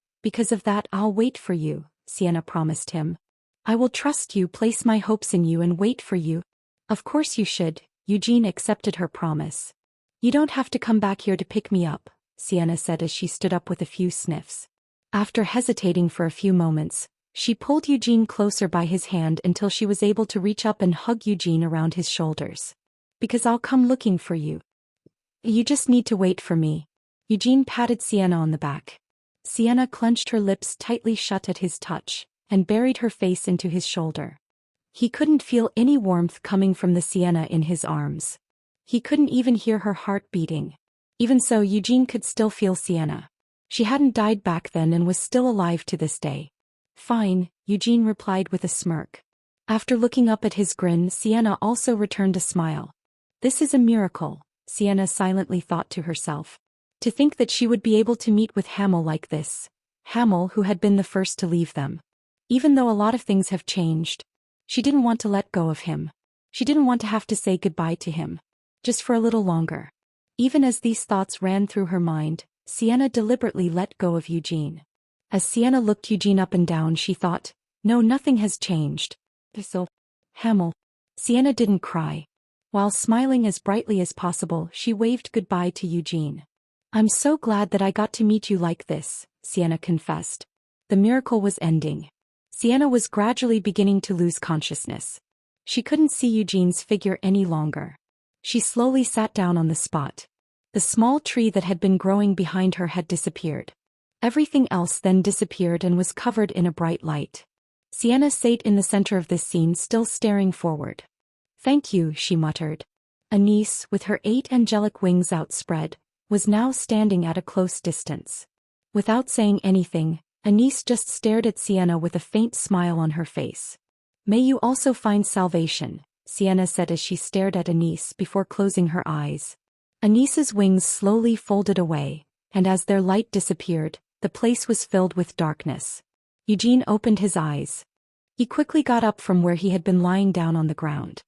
I'll wait for you, Sienna promised him. I will trust you, place my hopes in you and wait for you. Of course you should, Eugene accepted her promise. You don't have to come back here to pick me up, Sienna said as she stood up with a few sniffs. After hesitating for a few moments, she pulled Eugene closer by his hand until she was able to reach up and hug Eugene around his shoulders. Because I'll come looking for you. You just need to wait for me. Eugene patted Sienna on the back. Sienna clenched her lips tightly shut at his touch, and buried her face into his shoulder. He couldn't feel any warmth coming from the Sienna in his arms. He couldn't even hear her heart beating. Even so, Eugene could still feel Sienna. She hadn't died back then and was still alive to this day. Fine, Eugene replied with a smirk. After looking up at his grin, Sienna also returned a smile. This is a miracle, Sienna silently thought to herself. To think that she would be able to meet with Hamel like this. Hamel, who had been the first to leave them. Even though a lot of things have changed, she didn't want to let go of him. She didn't want to have to say goodbye to him. Just for a little longer. Even as these thoughts ran through her mind, Sienna deliberately let go of Eugene. As Sienna looked Eugene up and down, she thought, no, nothing has changed. So, Hamel. Sienna didn't cry. While smiling as brightly as possible, she waved goodbye to Eugene. I'm so glad that I got to meet you like this, Sienna confessed. The miracle was ending. Sienna was gradually beginning to lose consciousness. She couldn't see Eugene's figure any longer. She slowly sat down on the spot. The small tree that had been growing behind her had disappeared. Everything else then disappeared and was covered in a bright light. Sienna sat in the center of this scene, still staring forward. Thank you, she muttered. Anise, with her 8 angelic wings outspread, was now standing at a close distance. Without saying anything, Anise just stared at Sienna with a faint smile on her face. May you also find salvation, Sienna said as she stared at Anise before closing her eyes. Anise's wings slowly folded away, and as their light disappeared, the place was filled with darkness. Eugene opened his eyes. He quickly got up from where he had been lying down on the ground.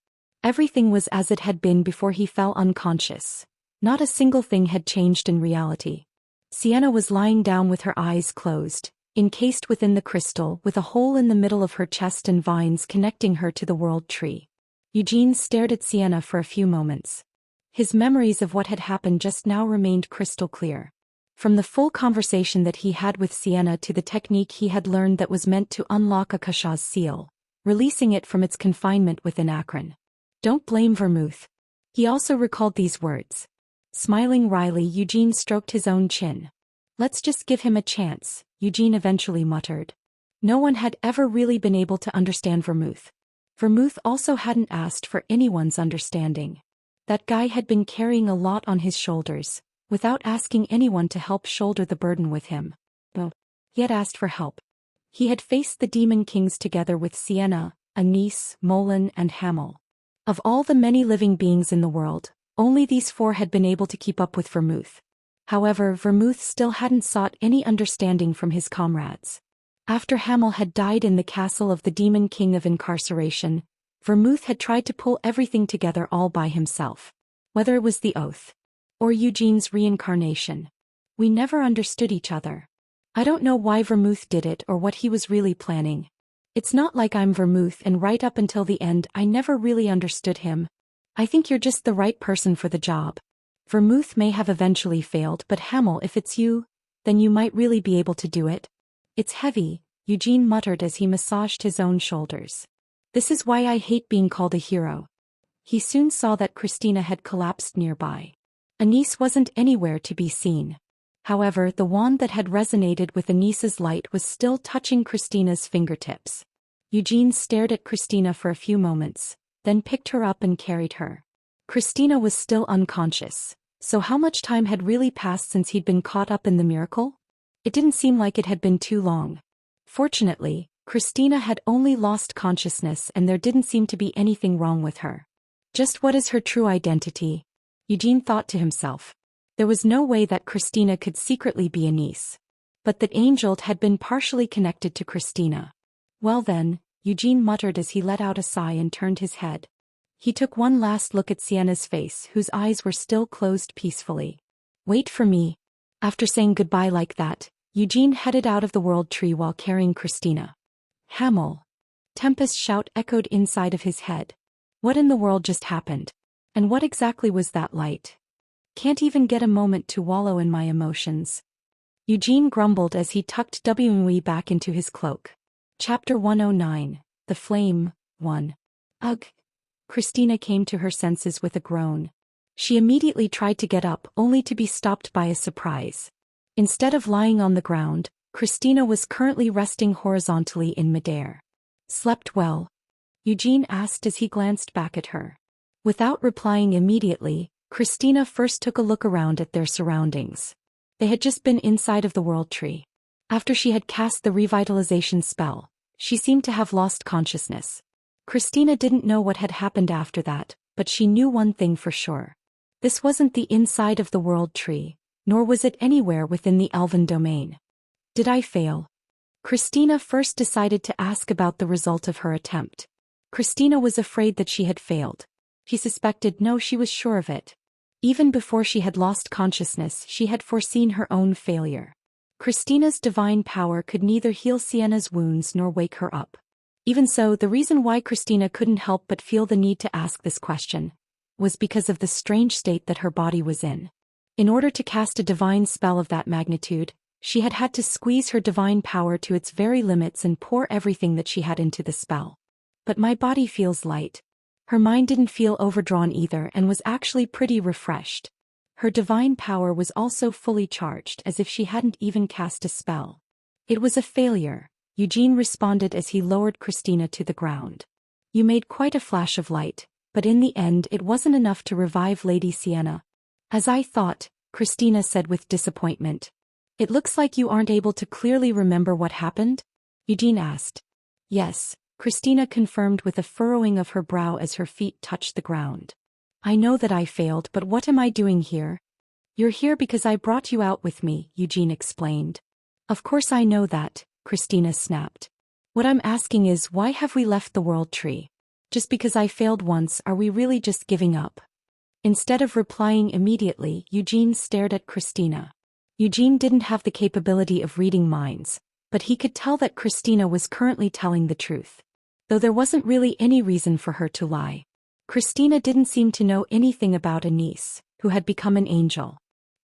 Everything was as it had been before he fell unconscious. Not a single thing had changed in reality. Sienna was lying down with her eyes closed, encased within the crystal with a hole in the middle of her chest and vines connecting her to the world tree. Eugene stared at Sienna for a few moments. His memories of what had happened just now remained crystal clear. From the full conversation that he had with Sienna to the technique he had learned that was meant to unlock Akasha's seal, releasing it from its confinement within Akron. Don't blame Vermouth. He also recalled these words. Smiling wryly, Eugene stroked his own chin. Let's just give him a chance, Eugene eventually muttered. No one had ever really been able to understand Vermouth. Vermouth also hadn't asked for anyone's understanding. That guy had been carrying a lot on his shoulders, without asking anyone to help shoulder the burden with him. No, he had asked for help. He had faced the Demon Kings together with Sienna, Anise, Molan, and Hamel. Of all the many living beings in the world, only these four had been able to keep up with Vermouth. However, Vermouth still hadn't sought any understanding from his comrades. After Hamel had died in the castle of the Demon King of Incarceration, Vermouth had tried to pull everything together all by himself. Whether it was the oath or Eugene's reincarnation. We never understood each other. I don't know why Vermouth did it or what he was really planning. It's not like I'm Vermouth and right up until the end I never really understood him. I think you're just the right person for the job. Vermouth may have eventually failed, but Hamel, if it's you, then you might really be able to do it. It's heavy, Eugene muttered as he massaged his own shoulders. This is why I hate being called a hero. He soon saw that Christina had collapsed nearby. Anise wasn't anywhere to be seen. However, the wand that had resonated with Anise's light was still touching Christina's fingertips. Eugene stared at Christina for a few moments, then picked her up and carried her. Christina was still unconscious, so how much time had really passed since he'd been caught up in the miracle? It didn't seem like it had been too long. Fortunately, Christina had only lost consciousness and there didn't seem to be anything wrong with her. Just what is her true identity? Eugene thought to himself. There was no way that Christina could secretly be Anise. But that Angel had been partially connected to Christina. Well then, Eugene muttered as he let out a sigh and turned his head. He took one last look at Sienna's face, whose eyes were still closed peacefully. Wait for me. After saying goodbye like that, Eugene headed out of the world tree while carrying Christina. Hamel. Tempest's shout echoed inside of his head. What in the world just happened? And what exactly was that light? Can't even get a moment to wallow in my emotions. Eugene grumbled as he tucked Wee back into his cloak. Chapter 109, The Flame, 1. Ugh. Christina came to her senses with a groan. She immediately tried to get up, only to be stopped by a surprise. Instead of lying on the ground, Christina was currently resting horizontally in midair. Slept well? Eugene asked as he glanced back at her. Without replying immediately, Christina first took a look around at their surroundings. They had just been inside of the world tree. After she had cast the revitalization spell, she seemed to have lost consciousness. Christina didn't know what had happened after that, but she knew one thing for sure. This wasn't the inside of the world tree, nor was it anywhere within the elven domain. Did I fail? Christina first decided to ask about the result of her attempt. Christina was afraid that she had failed. She suspected, no, she was sure of it. Even before she had lost consciousness, she had foreseen her own failure. Christina's divine power could neither heal Sienna's wounds nor wake her up. Even so, the reason why Christina couldn't help but feel the need to ask this question was because of the strange state that her body was in. In order to cast a divine spell of that magnitude, she had had to squeeze her divine power to its very limits and pour everything that she had into the spell. But my body feels light. Her mind didn't feel overdrawn either and was actually pretty refreshed. Her divine power was also fully charged, as if she hadn't even cast a spell. It was a failure, Eugene responded as he lowered Christina to the ground. You made quite a flash of light, but in the end it wasn't enough to revive Lady Sienna. As I thought, Christina said with disappointment. It looks like you aren't able to clearly remember what happened? Eugene asked. Yes, Christina confirmed with a furrowing of her brow as her feet touched the ground. I know that I failed, but what am I doing here? You're here because I brought you out with me, Eugene explained. Of course I know that, Christina snapped. What I'm asking is, why have we left the world tree? Just because I failed once, are we really just giving up? Instead of replying immediately, Eugene stared at Christina. Eugene didn't have the capability of reading minds, but he could tell that Christina was currently telling the truth. Though there wasn't really any reason for her to lie. Christina didn't seem to know anything about Anise, who had become an angel.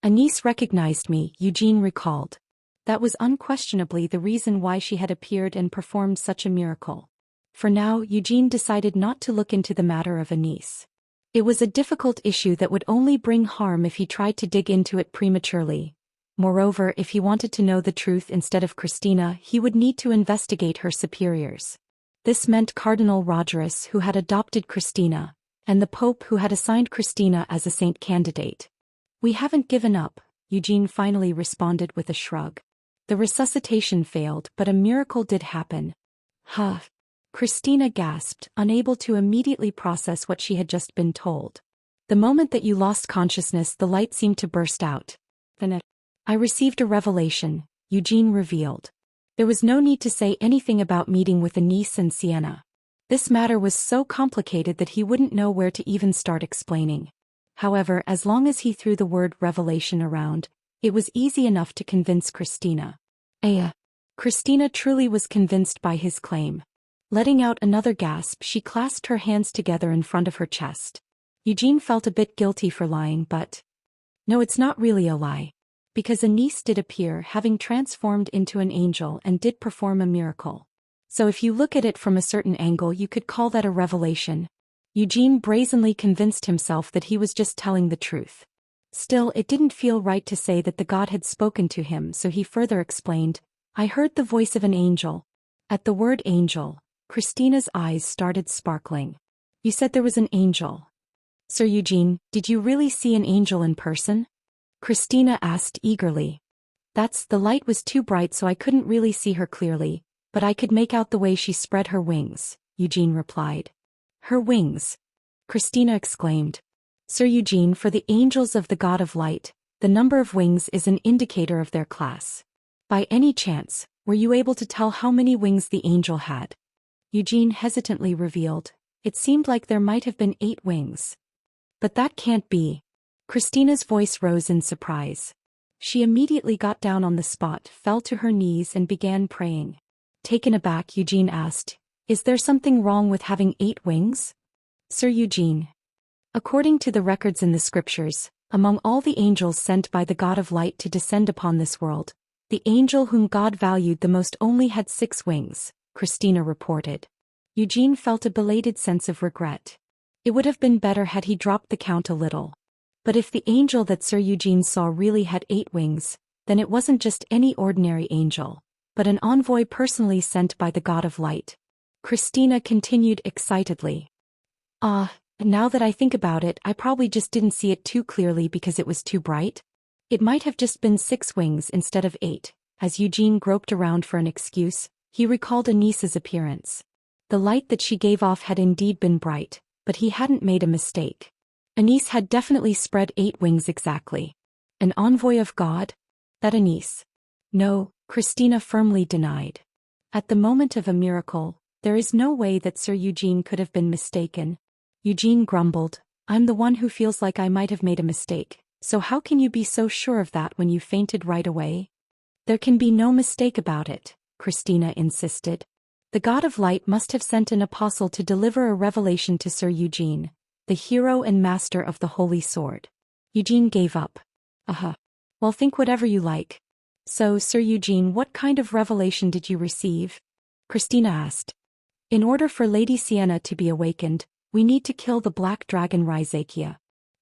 Anise recognized me, Eugene recalled. That was unquestionably the reason why she had appeared and performed such a miracle. For now, Eugene decided not to look into the matter of Anise. It was a difficult issue that would only bring harm if he tried to dig into it prematurely. Moreover, if he wanted to know the truth instead of Christina, he would need to investigate her superiors. This meant Cardinal Rogerus, who had adopted Christina, and the Pope, who had assigned Christina as a saint candidate. "We haven't given up," Eugene finally responded with a shrug. The resuscitation failed, but a miracle did happen. Huh. Christina gasped, unable to immediately process what she had just been told. "The moment that you lost consciousness, the light seemed to burst out. Then I received a revelation," Eugene revealed. There was no need to say anything about meeting with Anise and Sienna. This matter was so complicated that he wouldn't know where to even start explaining. However, as long as he threw the word revelation around, it was easy enough to convince Christina. Christina truly was convinced by his claim. Letting out another gasp, she clasped her hands together in front of her chest. Eugene felt a bit guilty for lying, but no, it's not really a lie. Because Anise did appear, having transformed into an angel, and did perform a miracle. So if you look at it from a certain angle, you could call that a revelation. Eugene brazenly convinced himself that he was just telling the truth. Still, it didn't feel right to say that the god had spoken to him, so he further explained, "I heard the voice of an angel." At the word angel, Christina's eyes started sparkling. "You said there was an angel. Sir Eugene, did you really see an angel in person?" Christina asked eagerly. The light was too bright, so I couldn't really see her clearly, but I could make out the way she spread her wings," Eugene replied. "Her wings?" Christina exclaimed. "Sir Eugene, for the angels of the god of light, the number of wings is an indicator of their class. By any chance, were you able to tell how many wings the angel had?" Eugene hesitantly revealed, "It seemed like there might have been 8 wings. But that can't be." Christina's voice rose in surprise. She immediately got down on the spot, fell to her knees and began praying. Taken aback, Eugene asked, "Is there something wrong with having 8 wings?" "Sir Eugene, according to the records in the scriptures, among all the angels sent by the god of light to descend upon this world, the angel whom God valued the most only had 6 wings, Christina reported. Eugene felt a belated sense of regret. It would have been better had he dropped the count a little. But if the angel that Sir Eugene saw really had 8 wings, then it wasn't just any ordinary angel, but an envoy personally sent by the god of light. Christina continued excitedly. Now that I think about it, I probably just didn't see it too clearly because it was too bright. It might have just been 6 wings instead of 8. As Eugene groped around for an excuse, he recalled Anise's appearance. The light that she gave off had indeed been bright, but he hadn't made a mistake. Anise had definitely spread 8 wings exactly. An envoy of God? That Anise? No, Christina firmly denied. At the moment of a miracle, there is no way that Sir Eugene could have been mistaken. Eugene grumbled, "I'm the one who feels like I might have made a mistake, so how can you be so sure of that when you fainted right away?" "There can be no mistake about it," Christina insisted. "The god of light must have sent an apostle to deliver a revelation to Sir Eugene, the hero and master of the holy sword." Eugene gave up. Well, think whatever you like. So, Sir Eugene, what kind of revelation did you receive?" Christina asked. "In order for Lady Sienna to be awakened, we need to kill the black dragon Reincarnted."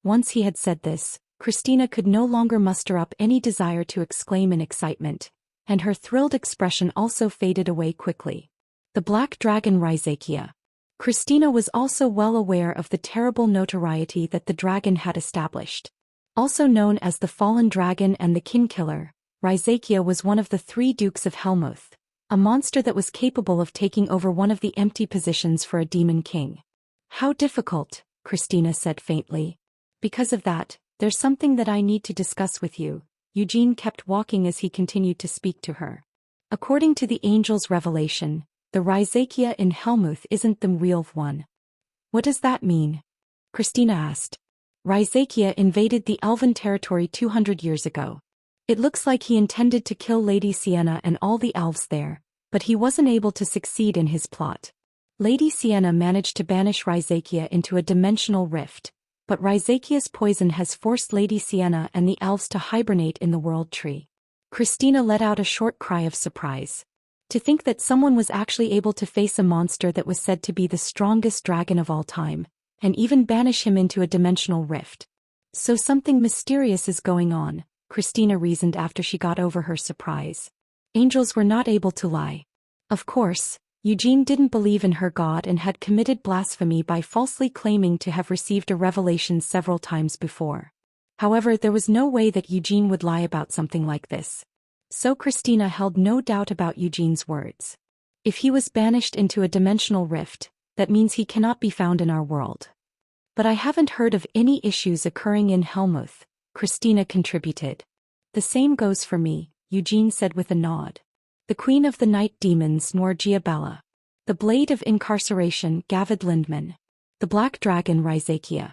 Once he had said this, Christina could no longer muster up any desire to exclaim in excitement, and her thrilled expression also faded away quickly. The black dragon Reincarnted. Christina was also well aware of the terrible notoriety that the dragon had established. Also known as the Fallen Dragon and the King-Killer, Reincarnted was one of the 3 Dukes of Helmuth, a monster that was capable of taking over one of the empty positions for a demon king. "How difficult," Christina said faintly. "Because of that, there's something that I need to discuss with you." Eugene kept walking as he continued to speak to her. "According to the angel's revelation, the Reincarnted in Helmuth isn't the real one." "What does that mean?" Christina asked. "Reincarnted invaded the elven territory 200 years ago. It looks like he intended to kill Lady Sienna and all the elves there, but he wasn't able to succeed in his plot. Lady Sienna managed to banish Reincarnted into a dimensional rift, but Reincarned's poison has forced Lady Sienna and the elves to hibernate in the World Tree." Christina let out a short cry of surprise. To think that someone was actually able to face a monster that was said to be the strongest dragon of all time, and even banish him into a dimensional rift. So something mysterious is going on, Christina reasoned after she got over her surprise. Angels were not able to lie. Of course, Eugene didn't believe in her God and had committed blasphemy by falsely claiming to have received a revelation several times before. However, there was no way that Eugene would lie about something like this. So Christina held no doubt about Eugene's words. If he was banished into a dimensional rift, that means he cannot be found in our world. But I haven't heard of any issues occurring in Helmuth, Christina contributed. The same goes for me, Eugene said with a nod. The Queen of the Night Demons Norgiabella. The Blade of Incarceration Gavid Lindman. The Black Dragon Raizakia.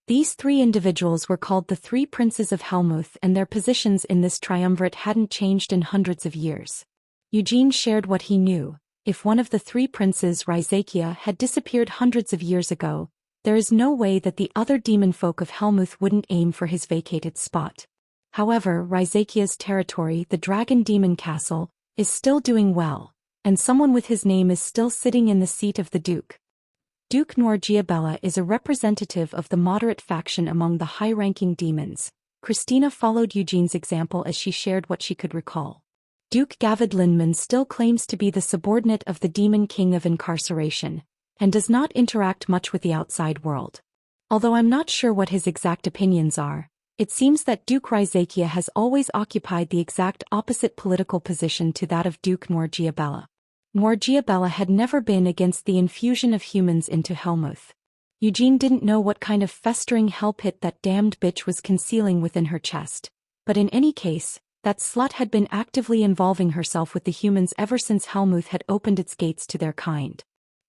These three individuals were called the Three Princes of Helmuth, and their positions in this triumvirate hadn't changed in hundreds of years. Eugene shared what he knew. If one of the three princes, Raizakia, had disappeared hundreds of years ago, there is no way that the other demon folk of Helmuth wouldn't aim for his vacated spot. However, Raizakia's territory, the Dragon Demon Castle, is still doing well, and someone with his name is still sitting in the seat of the Duke. Duke Norgiabella is a representative of the moderate faction among the high-ranking demons. Christina followed Eugene's example as she shared what she could recall. Duke Gavid Lindman still claims to be the subordinate of the Demon King of Incarceration, and does not interact much with the outside world. Although I'm not sure what his exact opinions are, it seems that Duke Raizakia has always occupied the exact opposite political position to that of Duke Norgiabella. Norgiabella had never been against the infusion of humans into Helmuth. Eugene didn't know what kind of festering hell pit that damned bitch was concealing within her chest, but in any case, that slut had been actively involving herself with the humans ever since Helmuth had opened its gates to their kind.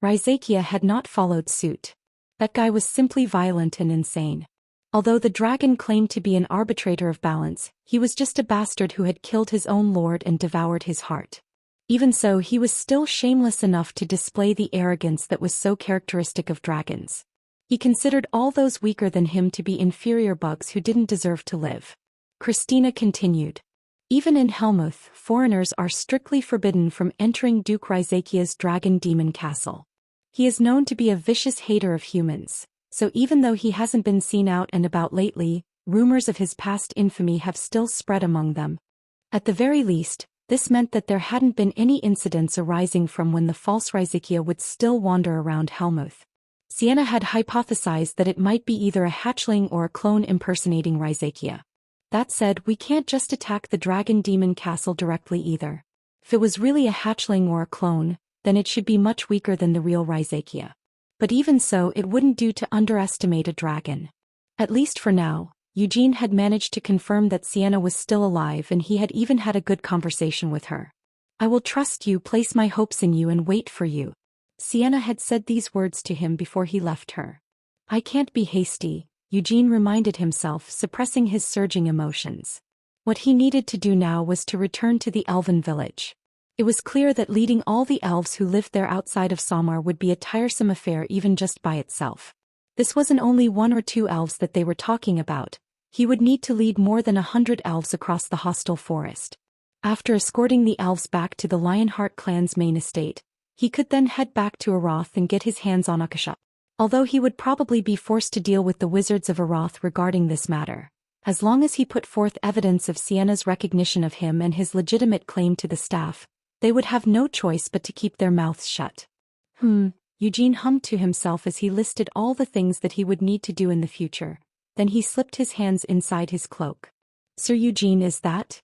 Raizakia had not followed suit. That guy was simply violent and insane. Although the dragon claimed to be an arbitrator of balance, he was just a bastard who had killed his own lord and devoured his heart. Even so, he was still shameless enough to display the arrogance that was so characteristic of dragons. He considered all those weaker than him to be inferior bugs who didn't deserve to live. Christina continued. Even in Helmuth, foreigners are strictly forbidden from entering Duke Raizakia's Dragon Demon Castle. He is known to be a vicious hater of humans, so even though he hasn't been seen out and about lately, rumors of his past infamy have still spread among them. At the very least, this meant that there hadn't been any incidents arising from when the false Raizakia would still wander around Helmuth. Sienna had hypothesized that it might be either a hatchling or a clone impersonating Raizakia. That said, we can't just attack the Dragon Demon Castle directly either. If it was really a hatchling or a clone, then it should be much weaker than the real Raizakia. But even so, it wouldn't do to underestimate a dragon. At least for now, Eugene had managed to confirm that Sienna was still alive, and he had even had a good conversation with her. I will trust you, place my hopes in you, and wait for you. Sienna had said these words to him before he left her. I can't be hasty, Eugene reminded himself, suppressing his surging emotions. What he needed to do now was to return to the elven village. It was clear that leading all the elves who lived there outside of Samar would be a tiresome affair even just by itself. This wasn't only 1 or 2 elves that they were talking about. He would need to lead more than 100 elves across the hostile forest. After escorting the elves back to the Lionheart clan's main estate, he could then head back to Aroth and get his hands on Akasha. Although he would probably be forced to deal with the wizards of Aroth regarding this matter. As long as he put forth evidence of Sienna's recognition of him and his legitimate claim to the staff, they would have no choice but to keep their mouths shut. Eugene hummed to himself as he listed all the things that he would need to do in the future. Then he slipped his hands inside his cloak. Sir Eugene, is that?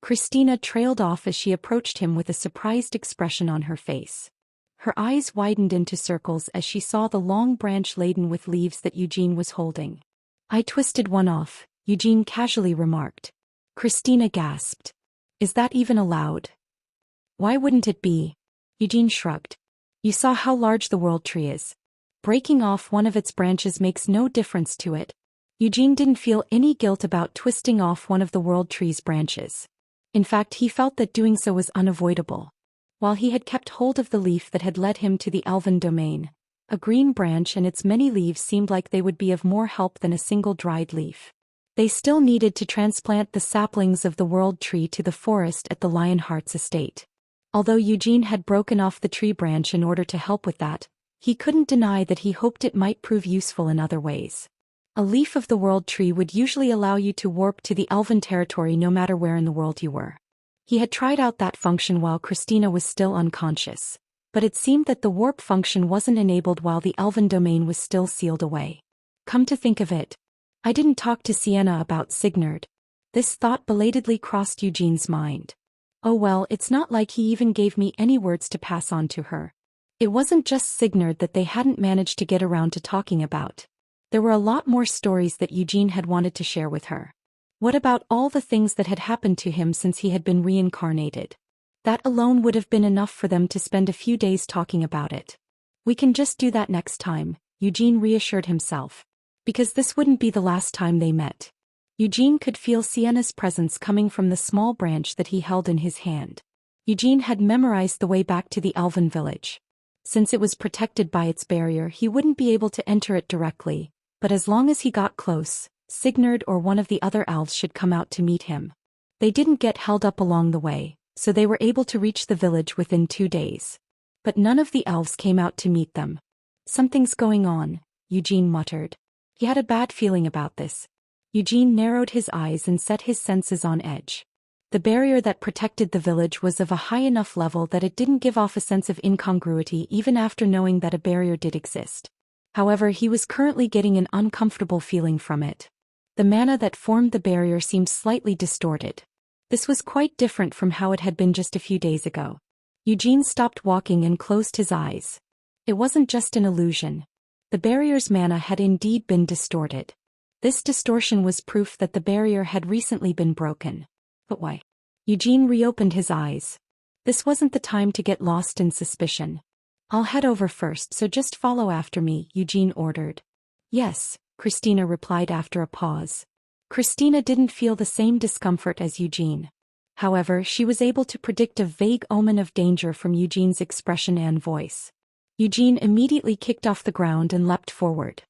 Christina trailed off as she approached him with a surprised expression on her face. Her eyes widened into circles as she saw the long branch laden with leaves that Eugene was holding. I twisted one off, Eugene casually remarked. Christina gasped. Is that even allowed? Why wouldn't it be? Eugene shrugged. You saw how large the world tree is. Breaking off one of its branches makes no difference to it. Eugene didn't feel any guilt about twisting off one of the world tree's branches. In fact, he felt that doing so was unavoidable. While he had kept hold of the leaf that had led him to the elven domain, a green branch and its many leaves seemed like they would be of more help than a single dried leaf. They still needed to transplant the saplings of the world tree to the forest at the Lionheart's estate. Although Eugene had broken off the tree branch in order to help with that, he couldn't deny that he hoped it might prove useful in other ways. A leaf of the world tree would usually allow you to warp to the elven territory no matter where in the world you were. He had tried out that function while Christina was still unconscious, but it seemed that the warp function wasn't enabled while the elven domain was still sealed away. Come to think of it, I didn't talk to Sienna about Signard. This thought belatedly crossed Eugene's mind. Oh well, it's not like he even gave me any words to pass on to her. It wasn't just Signard that they hadn't managed to get around to talking about. There were a lot more stories that Eugene had wanted to share with her. What about all the things that had happened to him since he had been reincarnated? That alone would have been enough for them to spend a few days talking about it. We can just do that next time, Eugene reassured himself. Because this wouldn't be the last time they met. Eugene could feel Sienna's presence coming from the small branch that he held in his hand. Eugene had memorized the way back to the elven village. Since it was protected by its barrier, he wouldn't be able to enter it directly, but as long as he got close, Signard or one of the other elves should come out to meet him. They didn't get held up along the way, so they were able to reach the village within 2 days. But none of the elves came out to meet them. Something's going on, Eugene muttered. He had a bad feeling about this. Eugene narrowed his eyes and set his senses on edge. The barrier that protected the village was of a high enough level that it didn't give off a sense of incongruity even after knowing that a barrier did exist. However, he was currently getting an uncomfortable feeling from it. The mana that formed the barrier seemed slightly distorted. This was quite different from how it had been just a few days ago. Eugene stopped walking and closed his eyes. It wasn't just an illusion. The barrier's mana had indeed been distorted. This distortion was proof that the barrier had recently been broken. But why? Eugene reopened his eyes. This wasn't the time to get lost in suspicion. I'll head over first, so just follow after me, Eugene ordered. Yes, Christina replied after a pause. Christina didn't feel the same discomfort as Eugene. However, she was able to predict a vague omen of danger from Eugene's expression and voice. Eugene immediately kicked off the ground and leapt forward.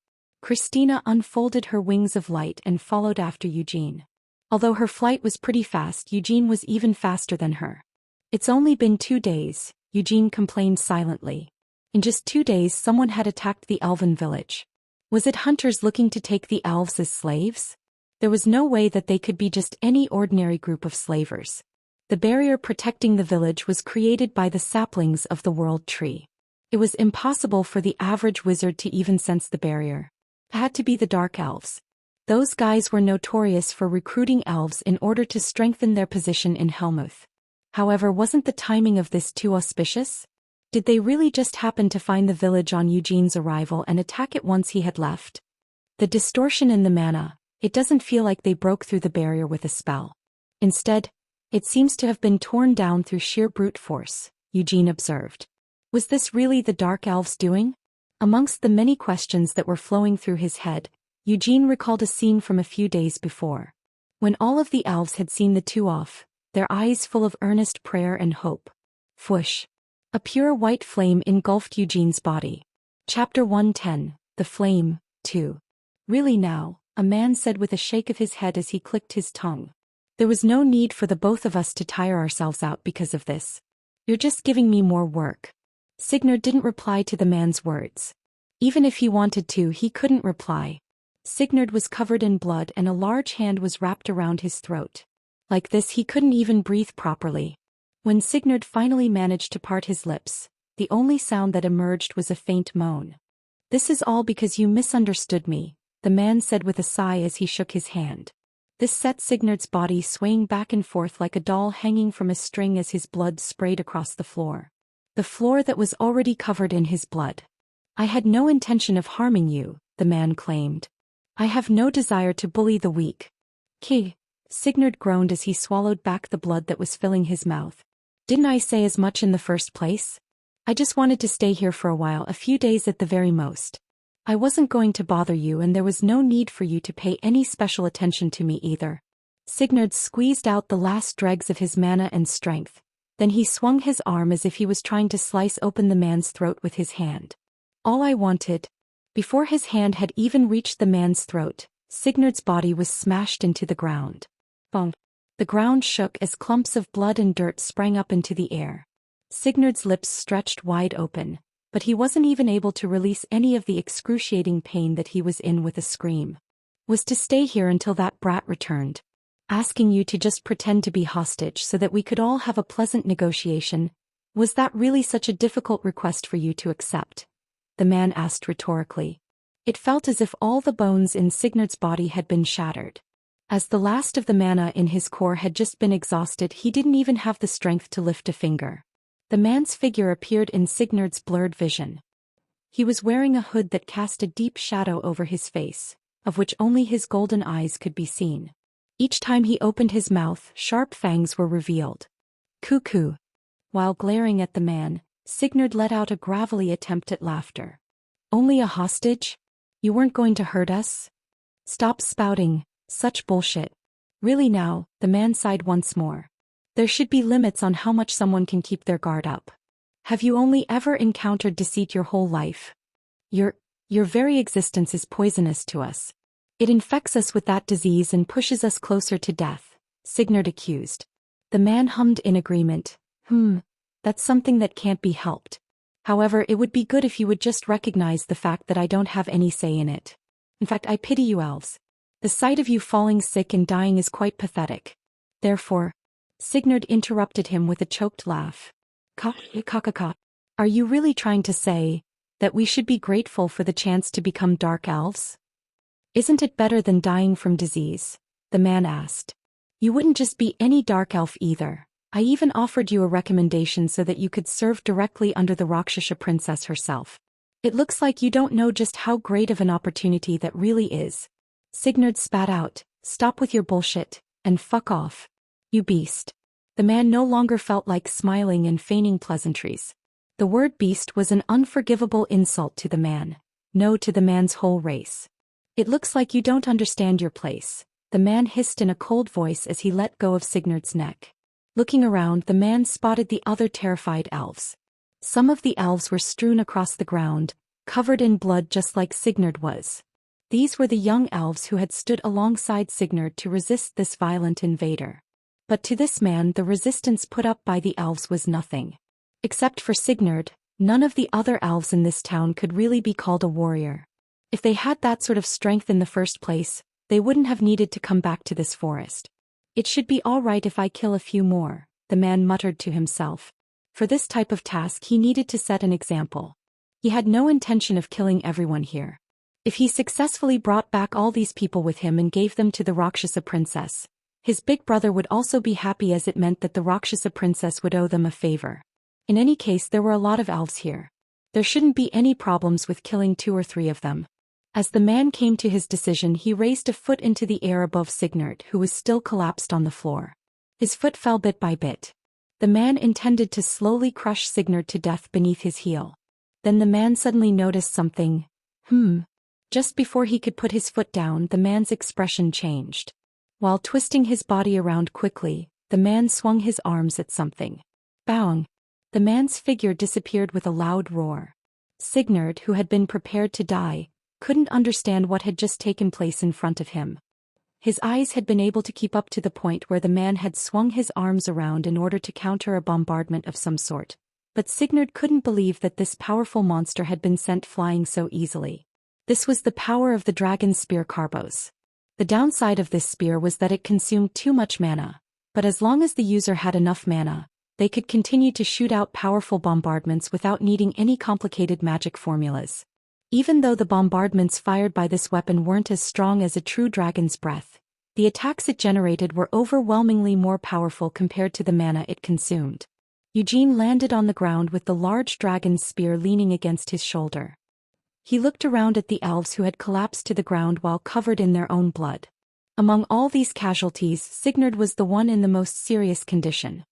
Christina unfolded her wings of light and followed after Eugene. Although her flight was pretty fast, Eugene was even faster than her. It's only been 2 days, Eugene complained silently. In just 2 days someone had attacked the elven village. Was it hunters looking to take the elves as slaves? There was no way that they could be just any ordinary group of slavers. The barrier protecting the village was created by the saplings of the world tree. It was impossible for the average wizard to even sense the barrier. It had to be the dark elves. Those guys were notorious for recruiting elves in order to strengthen their position in Helmuth. However, wasn't the timing of this too auspicious? Did they really just happen to find the village on Eugene's arrival and attack it once he had left? The distortion in the mana, it doesn't feel like they broke through the barrier with a spell. Instead, it seems to have been torn down through sheer brute force, Eugene observed. Was this really the dark elves' doing? Amongst the many questions that were flowing through his head, Eugene recalled a scene from a few days before. When all of the elves had seen the two off, their eyes full of earnest prayer and hope. Whoosh! A pure white flame engulfed Eugene's body. Chapter 110, The Flame, 2. Really now, a man said with a shake of his head as he clicked his tongue. There was no need for the both of us to tire ourselves out because of this. You're just giving me more work. Signard didn't reply to the man's words. Even if he wanted to, he couldn't reply. Signard was covered in blood and a large hand was wrapped around his throat. Like this, he couldn't even breathe properly. When Signard finally managed to part his lips, the only sound that emerged was a faint moan. This is all because you misunderstood me, the man said with a sigh as he shook his hand. This set Signard's body swaying back and forth like a doll hanging from a string as his blood sprayed across the floor. The floor that was already covered in his blood. I had no intention of harming you, the man claimed. I have no desire to bully the weak. Ki. Signard groaned as he swallowed back the blood that was filling his mouth. Didn't I say as much in the first place? I just wanted to stay here for a while, a few days at the very most. I wasn't going to bother you and there was no need for you to pay any special attention to me either. Signard squeezed out the last dregs of his mana and strength. Then he swung his arm as if he was trying to slice open the man's throat with his hand. All I wanted. Before his hand had even reached the man's throat, Signard's body was smashed into the ground. Bonk. The ground shook as clumps of blood and dirt sprang up into the air. Sigurd's lips stretched wide open, but he wasn't even able to release any of the excruciating pain that he was in with a scream. Was to stay here until that brat returned. Asking you to just pretend to be hostage so that we could all have a pleasant negotiation. Was that really such a difficult request for you to accept? The man asked rhetorically. It felt as if all the bones in Sigurd's body had been shattered. As the last of the mana in his core had just been exhausted, he didn't even have the strength to lift a finger. The man's figure appeared in Sigurd's blurred vision. He was wearing a hood that cast a deep shadow over his face, of which only his golden eyes could be seen. Each time he opened his mouth, sharp fangs were revealed. Cuckoo. While glaring at the man, Sigurd let out a gravelly attempt at laughter. Only a hostage? You weren't going to hurt us? Stop spouting such bullshit. Really now, the man sighed once more. There should be limits on how much someone can keep their guard up. Have you only ever encountered deceit your whole life? Your very existence is poisonous to us. It infects us with that disease and pushes us closer to death, Sigurd accused. The man hummed in agreement. That's something that can't be helped. However, it would be good if you would just recognize the fact that I don't have any say in it. In fact, I pity you elves. The sight of you falling sick and dying is quite pathetic. Therefore, Sigurd interrupted him with a choked laugh. Are you really trying to say that we should be grateful for the chance to become dark elves? Isn't it better than dying from disease? The man asked. You wouldn't just be any dark elf either. I even offered you a recommendation so that you could serve directly under the Rakshasa princess herself. It looks like you don't know just how great of an opportunity that really is. Sigurd spat out, stop with your bullshit, and fuck off. You beast. The man no longer felt like smiling and feigning pleasantries. The word beast was an unforgivable insult to the man. No, to the man's whole race. It looks like you don't understand your place, the man hissed in a cold voice as he let go of Sigurd's neck. Looking around, the man spotted the other terrified elves. Some of the elves were strewn across the ground, covered in blood just like Sigurd was. These were the young elves who had stood alongside Sigurd to resist this violent invader. But to this man, the resistance put up by the elves was nothing. Except for Sigurd, none of the other elves in this town could really be called a warrior. If they had that sort of strength in the first place, they wouldn't have needed to come back to this forest. It should be all right if I kill a few more, the man muttered to himself. For this type of task he needed to set an example. He had no intention of killing everyone here. If he successfully brought back all these people with him and gave them to the Rakshasa princess, his big brother would also be happy as it meant that the Rakshasa princess would owe them a favor. In any case, there were a lot of elves here. There shouldn't be any problems with killing 2 or 3 of them. As the man came to his decision, he raised a foot into the air above Sigurd, who was still collapsed on the floor. His foot fell bit by bit. The man intended to slowly crush Sigurd to death beneath his heel. Then the man suddenly noticed something. Just before he could put his foot down, the man's expression changed. While twisting his body around quickly, the man swung his arms at something. Bang! The man's figure disappeared with a loud roar. Sigurd, who had been prepared to die, couldn't understand what had just taken place in front of him. His eyes had been able to keep up to the point where the man had swung his arms around in order to counter a bombardment of some sort. But Sigurd couldn't believe that this powerful monster had been sent flying so easily. This was the power of the dragon's spear Karbos. The downside of this spear was that it consumed too much mana, but as long as the user had enough mana, they could continue to shoot out powerful bombardments without needing any complicated magic formulas. Even though the bombardments fired by this weapon weren't as strong as a true dragon's breath, the attacks it generated were overwhelmingly more powerful compared to the mana it consumed. Eugene landed on the ground with the large dragon's spear leaning against his shoulder. He looked around at the elves who had collapsed to the ground while covered in their own blood. Among all these casualties, Sigurd was the one in the most serious condition.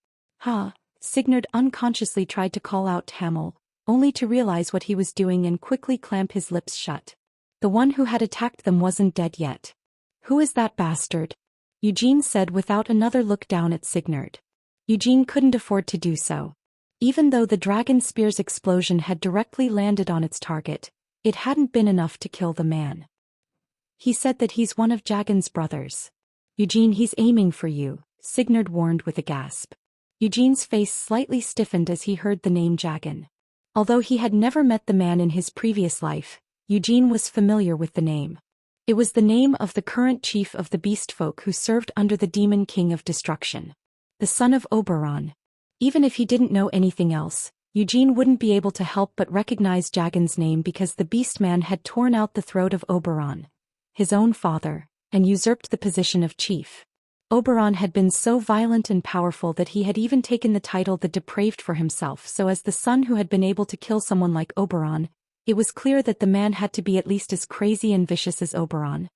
Sigurd unconsciously tried to call out Tamil, only to realize what he was doing and quickly clamp his lips shut. The one who had attacked them wasn't dead yet. Who is that bastard? Eugene said without another look down at Sigurd. Eugene couldn't afford to do so. Even though the dragon spear's explosion had directly landed on its target, it hadn't been enough to kill the man. He said that he's one of Jagan's brothers. Eugene, he's aiming for you, Sigurd warned with a gasp. Eugene's face slightly stiffened as he heard the name Jagan. Although he had never met the man in his previous life, Eugene was familiar with the name. It was the name of the current chief of the beast folk who served under the demon king of destruction. The son of Oberon. Even if he didn't know anything else, Eugene wouldn't be able to help but recognize Jagan's name because the beastman had torn out the throat of Oberon, his own father, and usurped the position of chief. Oberon had been so violent and powerful that he had even taken the title the Depraved for himself, so as the son who had been able to kill someone like Oberon, it was clear that the man had to be at least as crazy and vicious as Oberon.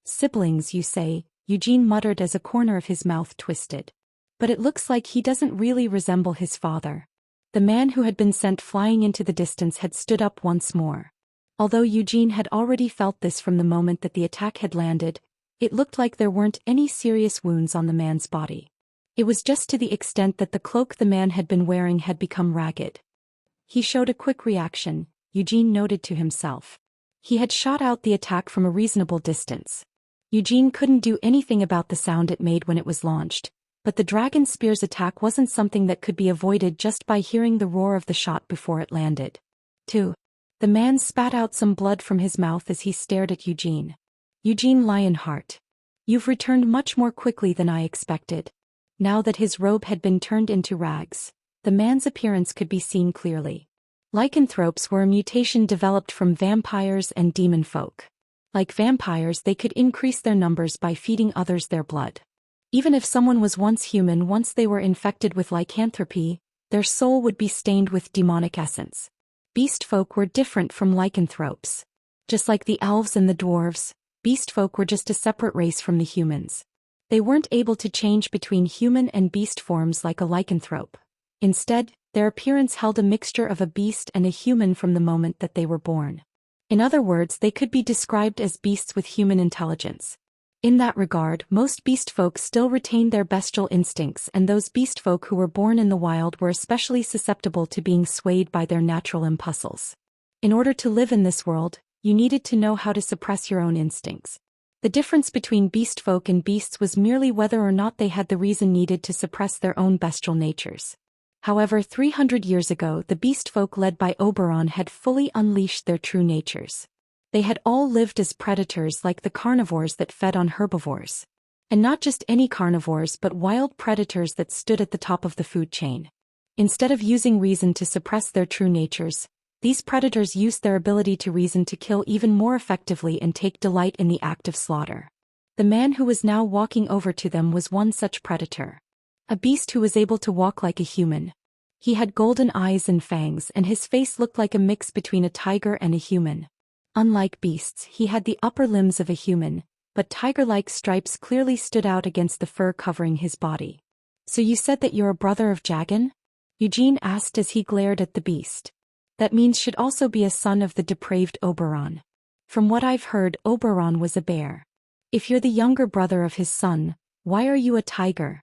Siblings, you say, Eugene muttered as a corner of his mouth twisted. But it looks like he doesn't really resemble his father. The man who had been sent flying into the distance had stood up once more. Although Eugene had already felt this from the moment that the attack had landed, it looked like there weren't any serious wounds on the man's body. It was just to the extent that the cloak the man had been wearing had become ragged. He showed a quick reaction, Eugene noted to himself. He had shot out the attack from a reasonable distance. Eugene couldn't do anything about the sound it made when it was launched, but the dragon spear's attack wasn't something that could be avoided just by hearing the roar of the shot before it landed. 2. The man spat out some blood from his mouth as he stared at Eugene. Eugene Lionheart. You've returned much more quickly than I expected. Now that his robe had been turned into rags, the man's appearance could be seen clearly. Lycanthropes were a mutation developed from vampires and demon folk. Like vampires, they could increase their numbers by feeding others their blood. Even if someone was once human, once they were infected with lycanthropy, their soul would be stained with demonic essence. Beast folk were different from lycanthropes. Just like the elves and the dwarves, beast folk were just a separate race from the humans. They weren't able to change between human and beast forms like a lycanthrope. Instead, their appearance held a mixture of a beast and a human from the moment that they were born. In other words, they could be described as beasts with human intelligence. In that regard, most beast folk still retained their bestial instincts, and those beast folk who were born in the wild were especially susceptible to being swayed by their natural impulses. In order to live in this world, you needed to know how to suppress your own instincts. The difference between beast folk and beasts was merely whether or not they had the reason needed to suppress their own bestial natures. However, 300 years ago, the beast folk led by Oberon had fully unleashed their true natures. They had all lived as predators like the carnivores that fed on herbivores. And not just any carnivores but wild predators that stood at the top of the food chain. Instead of using reason to suppress their true natures, these predators used their ability to reason to kill even more effectively and take delight in the act of slaughter. The man who was now walking over to them was one such predator. A beast who was able to walk like a human. He had golden eyes and fangs, and his face looked like a mix between a tiger and a human. Unlike beasts, he had the upper limbs of a human, but tiger-like stripes clearly stood out against the fur covering his body. So you said that you're a brother of Jagan? Eugene asked as he glared at the beast. That means should also be a son of the depraved Oberon. From what I've heard, Oberon was a bear. If you're the younger brother of his son, why are you a tiger?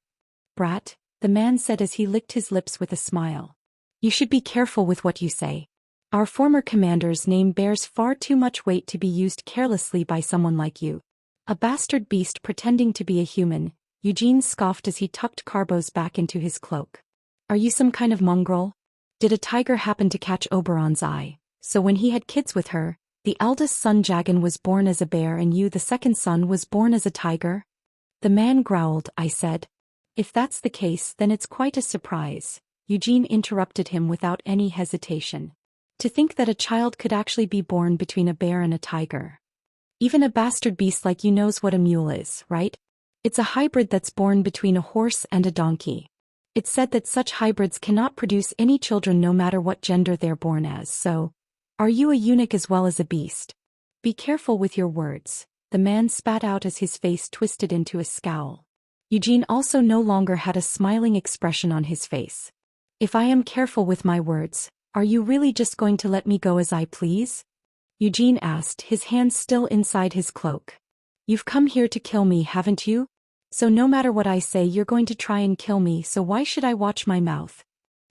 Brat, the man said as he licked his lips with a smile. You should be careful with what you say. Our former commander's name bears far too much weight to be used carelessly by someone like you. A bastard beast pretending to be a human, Eugene scoffed as he tucked Carbos back into his cloak. Are you some kind of mongrel? Did a tiger happen to catch Oberon's eye, so when he had kids with her, the eldest son Jagan was born as a bear and you the second son was born as a tiger? The man growled, I said. If that's the case, then it's quite a surprise. Eugene interrupted him without any hesitation. To think that a child could actually be born between a bear and a tiger. Even a bastard beast like you knows what a mule is, right? It's a hybrid that's born between a horse and a donkey. It's said that such hybrids cannot produce any children no matter what gender they're born as, so, are you a eunuch as well as a beast? Be careful with your words, the man spat out as his face twisted into a scowl. Eugene also no longer had a smiling expression on his face. If I am careful with my words, are you really just going to let me go as I please? Eugene asked, his hands still inside his cloak. You've come here to kill me, haven't you? So no matter what I say, you're going to try and kill me, so why should I watch my mouth?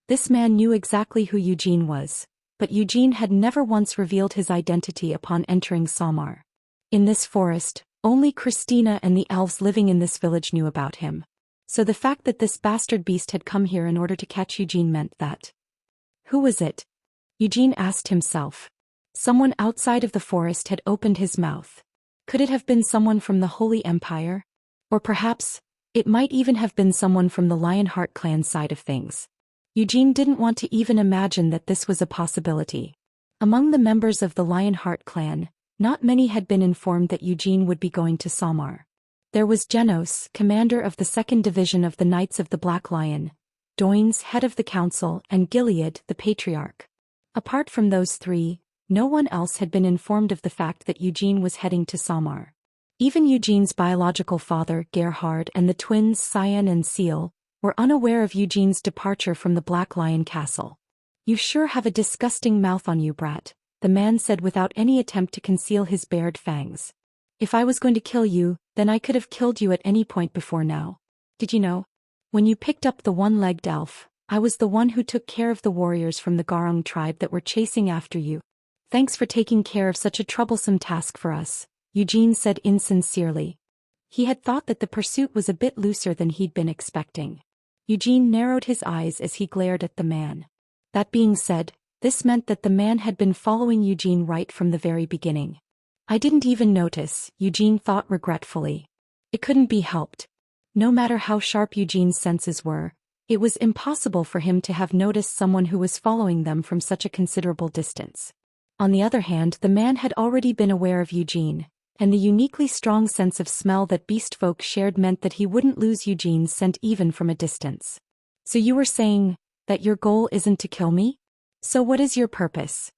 This man knew exactly who Eugene was, but Eugene had never once revealed his identity upon entering Samar. In this forest, only Christina and the elves living in this village knew about him. So the fact that this bastard beast had come here in order to catch Eugene meant that. Who was it? Eugene asked himself. Someone outside of the forest had opened his mouth. Could it have been someone from the Holy Empire? Or perhaps, it might even have been someone from the Lionheart clan side of things. Eugene didn't want to even imagine that this was a possibility. Among the members of the Lionheart clan, not many had been informed that Eugene would be going to Samar. There was Genos, commander of the 2nd Division of the Knights of the Black Lion, Doines, head of the council, and Gilead, the patriarch. Apart from those three, no one else had been informed of the fact that Eugene was heading to Samar. Even Eugene's biological father, Gerhard, and the twins Cyan and Seal, were unaware of Eugene's departure from the Black Lion Castle. "You sure have a disgusting mouth on you, brat," the man said without any attempt to conceal his bared fangs. "If I was going to kill you, then I could have killed you at any point before now. Did you know? When you picked up the one-legged elf, I was the one who took care of the warriors from the Garong tribe that were chasing after you. Thanks for taking care of such a troublesome task for us," Eugene said insincerely. He had thought that the pursuit was a bit looser than he'd been expecting. Eugene narrowed his eyes as he glared at the man. That being said, this meant that the man had been following Eugene right from the very beginning. "I didn't even notice," Eugene thought regretfully. It couldn't be helped. No matter how sharp Eugene's senses were, it was impossible for him to have noticed someone who was following them from such a considerable distance. On the other hand, the man had already been aware of Eugene, and the uniquely strong sense of smell that beast folk shared meant that he wouldn't lose Eugene's scent even from a distance. "So you were saying that your goal isn't to kill me? So what is your purpose?"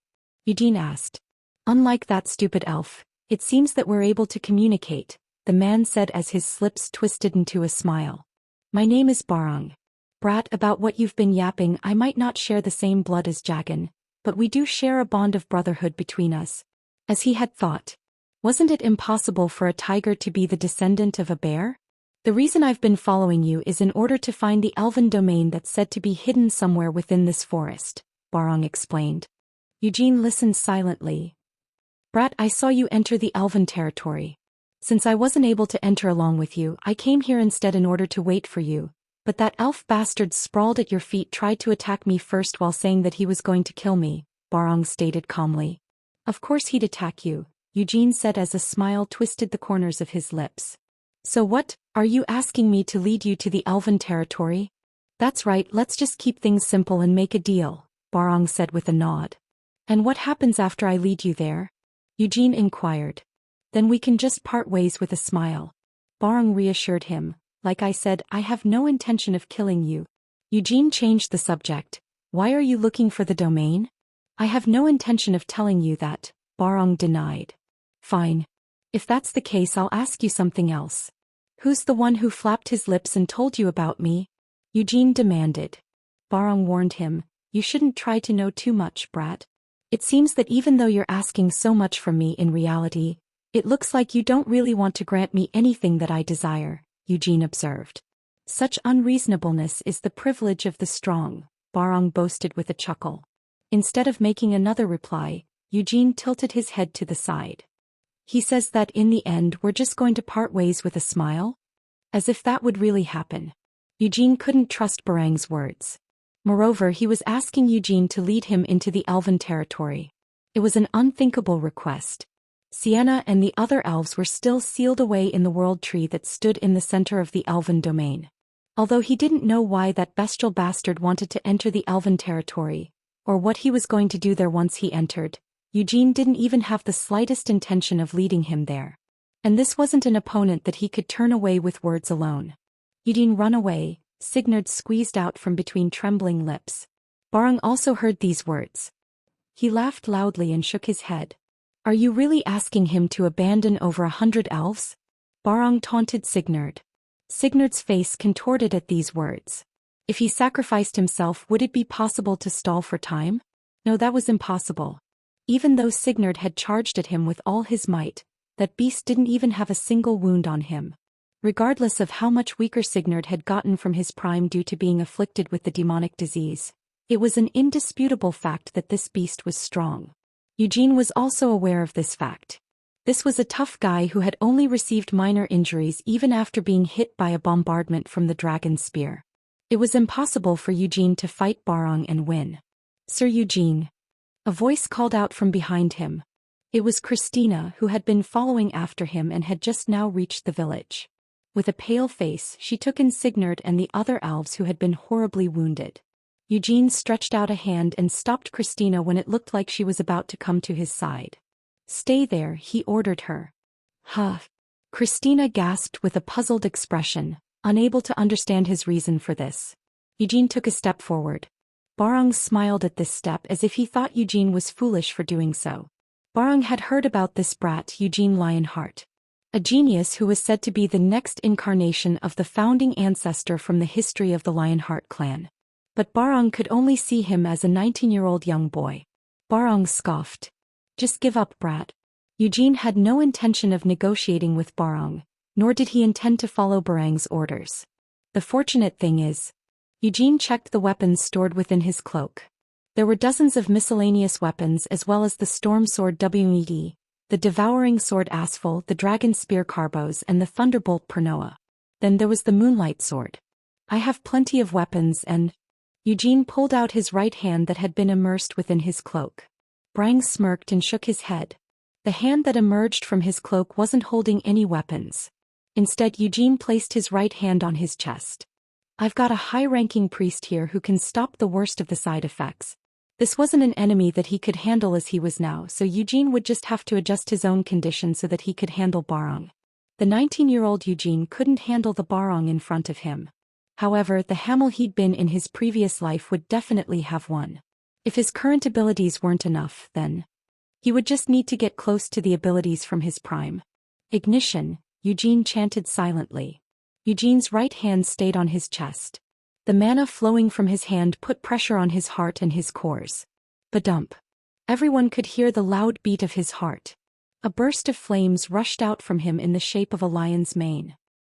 Eugene asked. "Unlike that stupid elf, it seems that we're able to communicate," the man said as his lips twisted into a smile. "My name is Barang. Brat, about what you've been yapping, I might not share the same blood as Jagan, but we do share a bond of brotherhood between us." As he had thought. Wasn't it impossible for a tiger to be the descendant of a bear? "The reason I've been following you is in order to find the elven domain that's said to be hidden somewhere within this forest," Barong explained. Eugene listened silently. "Brat, I saw you enter the elven territory. Since I wasn't able to enter along with you, I came here instead in order to wait for you, but that elf bastard sprawled at your feet tried to attack me first while saying that he was going to kill me," Barong stated calmly. "Of course he'd attack you," Eugene said as a smile twisted the corners of his lips. "So what, are you asking me to lead you to the elven territory?" "That's right, let's just keep things simple and make a deal," Barong said with a nod. "And what happens after I lead you there?" Eugene inquired. "Then we can just part ways with a smile." Barong reassured him. "Like I said, I have no intention of killing you." Eugene changed the subject. "Why are you looking for the domain?" "I have no intention of telling you that," Barong denied. "Fine. If that's the case, I'll ask you something else. Who's the one who flapped his lips and told you about me?" Eugene demanded. Barong warned him. "You shouldn't try to know too much, brat. It seems that even though you're asking so much from me in reality, it looks like you don't really want to grant me anything that I desire," Eugene observed. "Such unreasonableness is the privilege of the strong," Barong boasted with a chuckle. Instead of making another reply, Eugene tilted his head to the side. "He says that in the end we're just going to part ways with a smile? As if that would really happen." Eugene couldn't trust Barang's words. Moreover, he was asking Eugene to lead him into the elven territory. It was an unthinkable request. Sienna and the other elves were still sealed away in the world tree that stood in the center of the elven domain. Although he didn't know why that bestial bastard wanted to enter the elven territory, or what he was going to do there once he entered, Eugene didn't even have the slightest intention of leading him there. And this wasn't an opponent that he could turn away with words alone. "Eugene, run away," Signard squeezed out from between trembling lips. Barang also heard these words. He laughed loudly and shook his head. "Are you really asking him to abandon over 100 elves?" Barang taunted Signard. Signard's face contorted at these words. If he sacrificed himself, would it be possible to stall for time? No, that was impossible. Even though Signard had charged at him with all his might, that beast didn't even have a single wound on him. Regardless of how much weaker Signard had gotten from his prime due to being afflicted with the demonic disease, it was an indisputable fact that this beast was strong. Eugene was also aware of this fact. This was a tough guy who had only received minor injuries even after being hit by a bombardment from the dragon's spear. It was impossible for Eugene to fight Barong and win. "Sir Eugene." A voice called out from behind him. It was Christina, who had been following after him and had just now reached the village. With a pale face, she took in Signard and the other elves who had been horribly wounded. Eugene stretched out a hand and stopped Christina when it looked like she was about to come to his side. "Stay there," he ordered her. "Huh." Christina gasped with a puzzled expression, unable to understand his reason for this. Eugene took a step forward. Barong smiled at this step as if he thought Eugene was foolish for doing so. Barong had heard about this brat Eugene Lionheart, a genius who was said to be the next incarnation of the founding ancestor from the history of the Lionheart clan. But Barong could only see him as a 19-year-old young boy. Barong scoffed. "Just give up, brat." Eugene had no intention of negotiating with Barong, nor did he intend to follow Barong's orders. The fortunate thing is, Eugene checked the weapons stored within his cloak. There were dozens of miscellaneous weapons as well as the storm sword Wed, the devouring sword Asphal, the dragon spear Carbos and the thunderbolt Pernoa. Then there was the moonlight sword. "I have plenty of weapons and—" Eugene pulled out his right hand that had been immersed within his cloak. Barong smirked and shook his head. The hand that emerged from his cloak wasn't holding any weapons. Instead, Eugene placed his right hand on his chest. "I've got a high-ranking priest here who can stop the worst of the side effects." This wasn't an enemy that he could handle as he was now, so Eugene would just have to adjust his own condition so that he could handle Barong. The 19-year-old Eugene couldn't handle the Barong in front of him. However, the Hamel he'd been in his previous life would definitely have won. If his current abilities weren't enough, then he would just need to get close to the abilities from his prime. "Ignition," Eugene chanted silently. Eugene's right hand stayed on his chest. The mana flowing from his hand put pressure on his heart and his cores. Badump. Everyone could hear the loud beat of his heart. A burst of flames rushed out from him in the shape of a lion's mane.